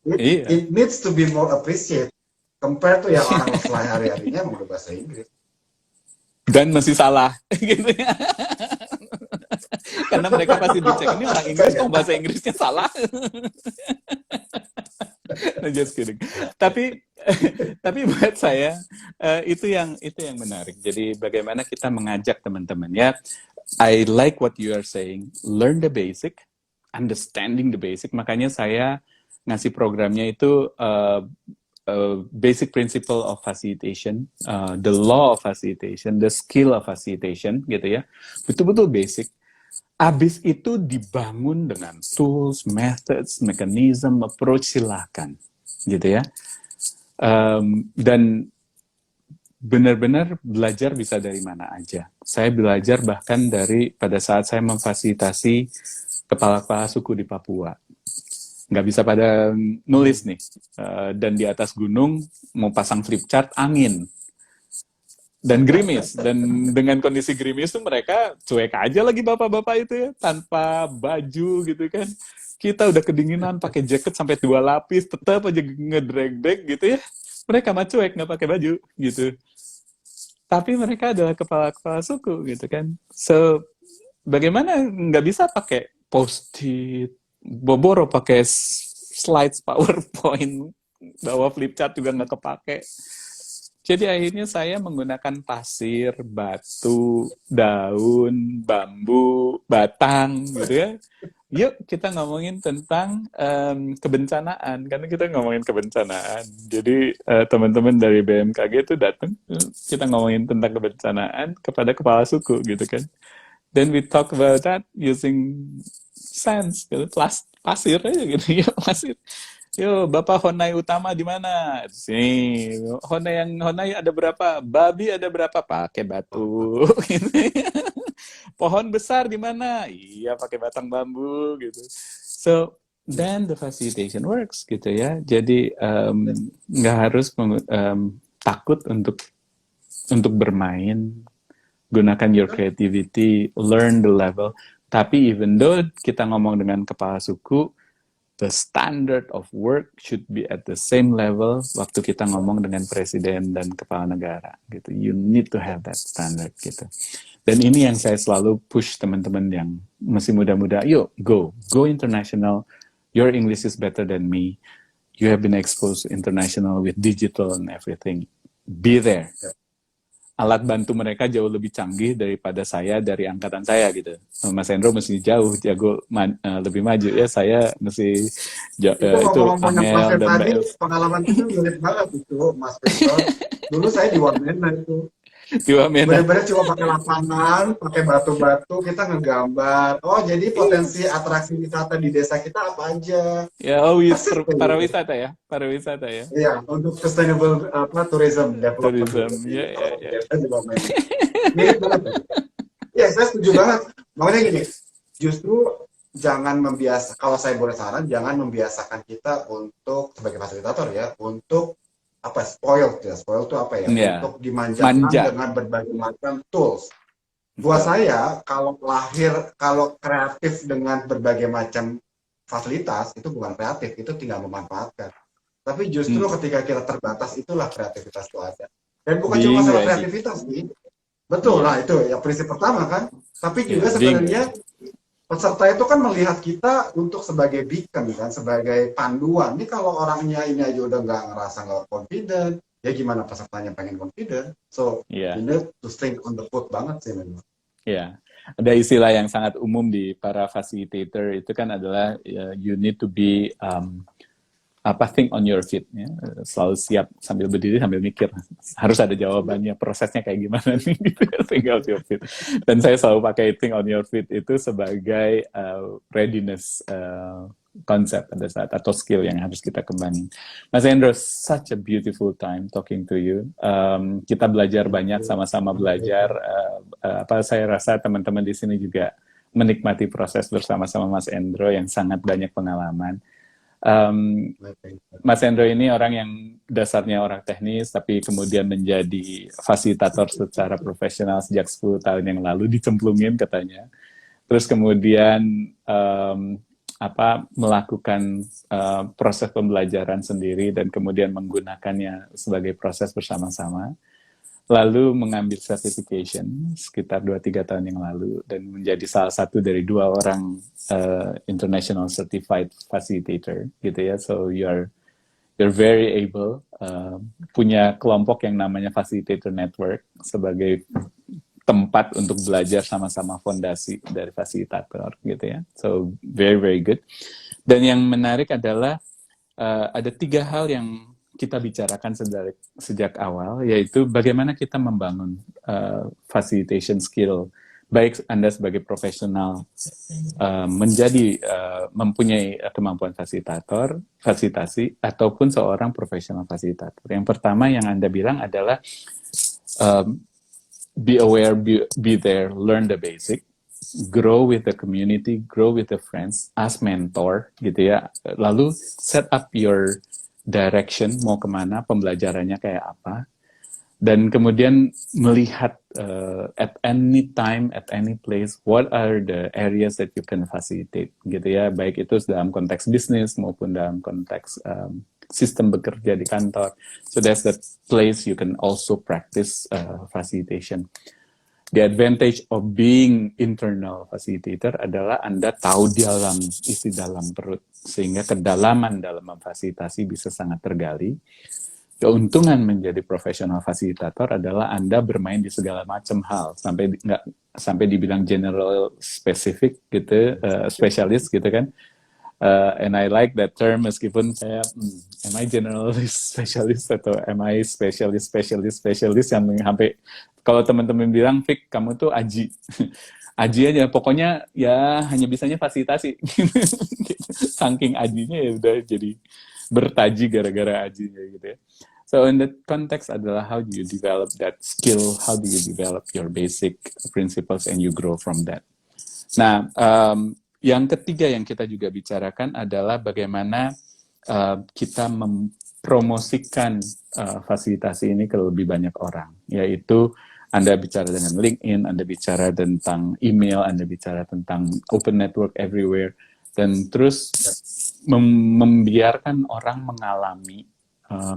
Speaker 2: It needs to be more appreciated compared to yang orang sehari-harinya mau bahasa Inggris
Speaker 1: dan masih salah gitu ya. Karena mereka pasti dicek, ini orang Inggris kok bahasa Inggrisnya salah. Just kidding. Tapi buat saya itu yang menarik. Jadi bagaimana kita mengajak teman-teman ya. I like what you are saying. Learn the basic, understanding the basic. Makanya saya ngasih programnya itu basic principle of facilitation, the law of facilitation, the skill of facilitation, gitu ya. Betul-betul basic. Abis itu dibangun dengan tools, methods, mechanism, approach, silakan, gitu ya. Dan benar-benar belajar bisa dari mana aja. Saya belajar bahkan dari pada saat saya memfasilitasi kepala-kepala suku di Papua. Nggak bisa pada nulis nih, dan di atas gunung mau pasang flip chart, angin dan gerimis, dan dengan kondisi gerimis tuh mereka cuek aja lagi bapak-bapak itu ya, tanpa baju gitu kan. Kita udah kedinginan pakai jaket sampai 2 lapis, tetap aja ngedreg-dreg gitu ya. Mereka mah cuek, nggak pakai baju gitu. Tapi mereka adalah kepala-kepala suku gitu kan. So bagaimana nggak bisa pakai post-it, Boboro pakai slides PowerPoint, bawa flip chart juga nggak kepake. Jadi akhirnya saya menggunakan pasir, batu, daun, bambu, batang, gitu ya. Yuk kita ngomongin tentang kebencanaan, karena kita ngomongin kebencanaan. Jadi teman-teman dari BMKG itu datang, kita ngomongin tentang kebencanaan kepada kepala suku, gitu kan. Then we talk about that using sense, gitu. Pasir aja gitu ya, pasir. Yo, Bapak Honai utama di mana? Sini. Honai ada berapa? Babi ada berapa? Pakai batu. Gitu. Pohon besar di mana? Iya, pakai batang bambu gitu. So then the facilitation works gitu ya. Jadi nggak harus takut untuk bermain. Gunakan your creativity, learn the level. Tapi even though kita ngomong dengan kepala suku, the standard of work should be at the same level waktu kita ngomong dengan presiden dan kepala negara gitu. You need to have that standard gitu. Dan ini yang saya selalu push teman-teman yang masih muda-muda, yuk go international. Your English is better than me. You have been exposed to international with digital and everything. Be there. alat bantu mereka jauh lebih canggih daripada saya dari angkatan saya gitu. Mas Hendro mesti jauh jago lebih maju ya, saya mesti
Speaker 2: Itu
Speaker 1: itu
Speaker 2: ngomong-ngomong yang
Speaker 1: Amel
Speaker 2: pasir
Speaker 1: dan Mbak
Speaker 2: tadi,
Speaker 1: Els.
Speaker 2: pengalaman itu mirip banget itu, Mas Victor. Dulu saya di Wamena itu.
Speaker 1: Di Wamena.
Speaker 2: Bener-bener cuma pakai lapangan, pakai batu-batu, kita ngegambar. Oh, jadi potensi atraksi wisata di desa kita apa aja?
Speaker 1: Ya,
Speaker 2: Persis kayak gitu.
Speaker 1: pariwisata ya,
Speaker 2: Iya, untuk sustainable tourism development
Speaker 1: tourism,
Speaker 2: gitu
Speaker 1: ya, ya,
Speaker 2: kalau
Speaker 1: ya.
Speaker 2: desa di Wamena. Mirip banget. Ya, saya setuju banget. Makanya gini, justru jangan membiasa, kalau saya boleh saran, jangan membiasakan kita untuk sebagai fasilitator ya, untuk apa spoil ya, spoil itu apa ya?
Speaker 1: Ya,
Speaker 2: Untuk dimanjakan
Speaker 1: manja,
Speaker 2: dengan berbagai macam tools. Buat
Speaker 1: betul.
Speaker 2: saya, kalau kreatif dengan berbagai macam fasilitas itu bukan kreatif, itu tinggal memanfaatkan. Tapi justru
Speaker 1: Hmm,
Speaker 2: ketika kita terbatas, itulah kreativitas itu ada. Dan bukan cuma
Speaker 1: being
Speaker 2: masalah
Speaker 1: ready,
Speaker 2: kreativitas sih, betul
Speaker 1: ya,
Speaker 2: lah itu ya prinsip pertama kan. Tapi
Speaker 1: ya,
Speaker 2: juga
Speaker 1: being
Speaker 2: sebenarnya
Speaker 1: ready.
Speaker 2: peserta itu kan melihat kita untuk sebagai beacon kan, sebagai panduan. Ini kalau orangnya ini aja udah nggak ngerasa nggak confident, ya gimana pesertanya pengen confident? So you
Speaker 1: Ya,
Speaker 2: need to think on the foot banget sih memang.
Speaker 1: ya. Ada istilah yang sangat umum di para facilitator itu kan adalah you need to be think on your feet, ya. Selalu siap sambil berdiri sambil mikir harus ada jawabannya, prosesnya kayak gimana nih gitu. Think on your feet. Dan saya selalu pakai think on your feet itu sebagai readiness konsep pada saat atau skill yang harus kita kembangin. Mas Hendro, such a beautiful time talking to you. Kita belajar banyak, sama-sama belajar. Saya rasa teman-teman di sini juga menikmati proses bersama-sama Mas Hendro yang sangat banyak pengalaman. Mas Hendro ini orang yang dasarnya orang teknis, tapi kemudian menjadi fasilitator secara profesional sejak 10 tahun yang lalu, dicemplungin katanya. Terus kemudian melakukan proses pembelajaran sendiri dan kemudian menggunakannya sebagai proses bersama-sama. Lalu mengambil certification sekitar 2-3 tahun yang lalu dan menjadi salah satu dari 2 orang international certified facilitator gitu ya. So you're very able, punya kelompok yang namanya Facilitator Network sebagai tempat untuk belajar sama-sama fondasi dari fasilitator gitu ya. So very very good. Dan yang menarik adalah ada 3 hal yang kita bicarakan sejak awal, yaitu bagaimana kita membangun facilitation skill, baik Anda sebagai profesional mempunyai kemampuan fasilitasi, ataupun seorang profesional fasilitator. Yang pertama yang Anda bilang adalah be aware, be there, learn the basic, grow with the community, grow with the friends, as mentor gitu ya. Lalu set up your direction, mau kemana, pembelajarannya kayak apa, dan kemudian melihat at any time, at any place, what are the areas that you can facilitate gitu ya, baik itu dalam konteks bisnis maupun dalam konteks sistem bekerja di kantor. So that's the place you can also practice facilitation. The advantage of being internal facilitator adalah Anda tahu isi dalam perut, sehingga kedalaman dalam memfasilitasi bisa sangat tergali. Keuntungan menjadi profesional fasilitator adalah Anda bermain di segala macam hal, sampai dibilang general specific gitu, spesialis gitu kan. And I like that term, meskipun saya am I generalist specialist atau am I specialist yang sampai kalau teman-teman bilang, Fik, kamu tuh aji aji aja, pokoknya ya hanya bisanya fasilitasi. Saking ajinya ya udah jadi bertaji gara-gara ajinya gitu ya. So in that context adalah how do you develop that skill, how do you develop your basic principles and you grow from that. Nah, yang ketiga yang kita juga bicarakan adalah bagaimana kita mempromosikan fasilitasi ini ke lebih banyak orang, yaitu Anda bicara dengan LinkedIn, Anda bicara tentang email, Anda bicara tentang open network everywhere, dan terus membiarkan orang mengalami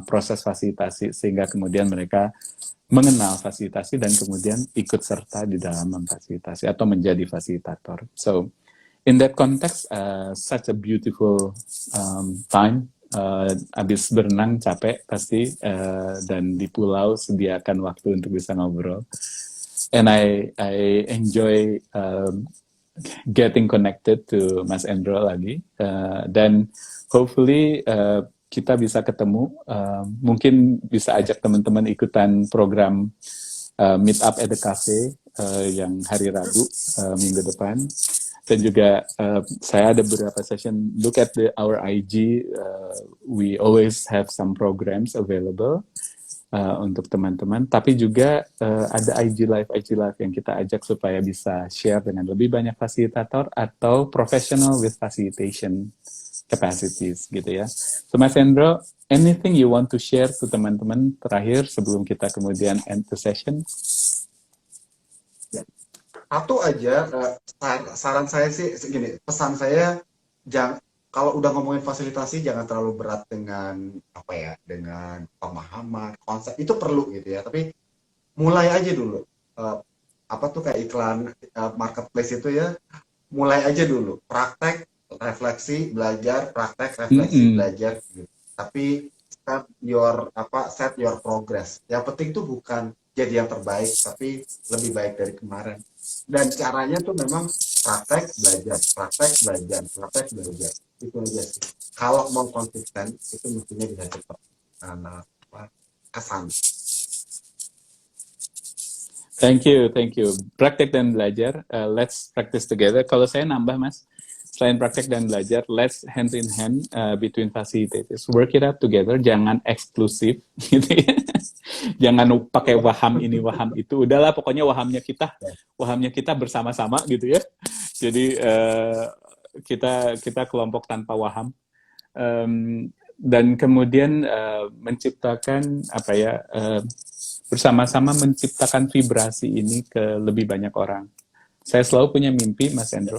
Speaker 1: proses fasilitasi sehingga kemudian mereka mengenal fasilitasi dan kemudian ikut serta di dalam memfasilitasi atau menjadi fasilitator. So in that context, such a beautiful time Habis berenang capek pasti, dan di pulau sediakan waktu untuk bisa ngobrol. And I enjoy getting connected to Mas Endro lagi, dan hopefully kita bisa ketemu, mungkin bisa ajak teman-teman ikutan program Meet Up at the Cafe yang hari Rabu minggu depan. Dan juga saya ada beberapa session, look at our IG, we always have some programs available untuk teman-teman, tapi juga ada IG Live yang kita ajak supaya bisa share dengan lebih banyak fasilitator atau professional with facilitation capacities gitu ya. So Mas Endro, anything you want to share to teman-teman terakhir sebelum kita kemudian end the session?
Speaker 2: Satu aja, saran saya sih segini, pesan saya, kalau udah ngomongin fasilitasi jangan terlalu berat dengan apa ya, dengan pemahaman konsep, itu perlu gitu ya, tapi mulai aja dulu, apa tuh kayak iklan marketplace itu ya, mulai aja dulu, praktek, refleksi, belajar, praktek, refleksi, belajar gitu. Tapi set your progress. Yang penting tuh bukan jadi yang terbaik, tapi lebih baik dari kemarin. Dan caranya tuh memang praktek, belajar, praktek, belajar, praktek, belajar. Itu aja sih. Kalau mau konsisten, itu mestinya bisa cepat kesan.
Speaker 1: Thank you. Praktek dan belajar, let's practice together. Kalau saya nambah, Mas, selain praktek dan belajar, let's hand in hand between facilitators. Work it out together, jangan eksklusif, gitu ya. Jangan pakai waham ini, waham itu. Udahlah, pokoknya wahamnya kita bersama-sama, gitu ya. Jadi kita kelompok tanpa waham. Dan kemudian menciptakan bersama-sama menciptakan vibrasi ini ke lebih banyak orang. Saya selalu punya mimpi, Mas Endro,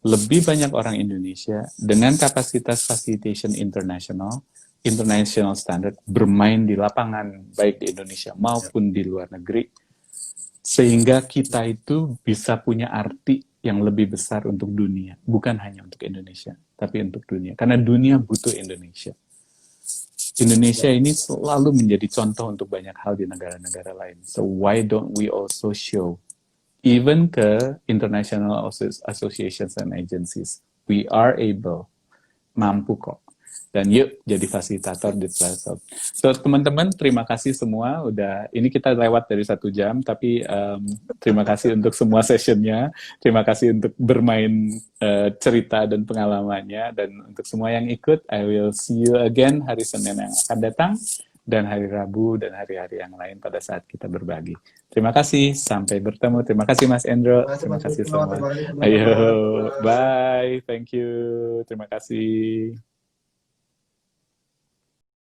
Speaker 1: lebih banyak orang Indonesia dengan kapasitas facilitation international standard bermain di lapangan, baik di Indonesia maupun di luar negeri, sehingga kita itu bisa punya arti yang lebih besar untuk dunia, bukan hanya untuk Indonesia, tapi untuk dunia. Karena dunia butuh Indonesia. Indonesia ini selalu menjadi contoh untuk banyak hal di negara-negara lain. So why don't we also show, even ke international associations and agencies, we are able, mampu kok. Dan yuk jadi fasilitator di platform. So teman-teman, terima kasih semua. Ini kita lewat dari 1 jam, tapi terima kasih untuk semua sessionnya. Terima kasih untuk bermain cerita dan pengalamannya. Dan untuk semua yang ikut, I will see you again hari Senin yang akan datang, dan hari Rabu, dan hari-hari yang lain pada saat kita berbagi. Terima kasih, sampai bertemu. Terima kasih Mas Endro. Terima kasih semua. Ayo, bye. Thank you. Terima kasih.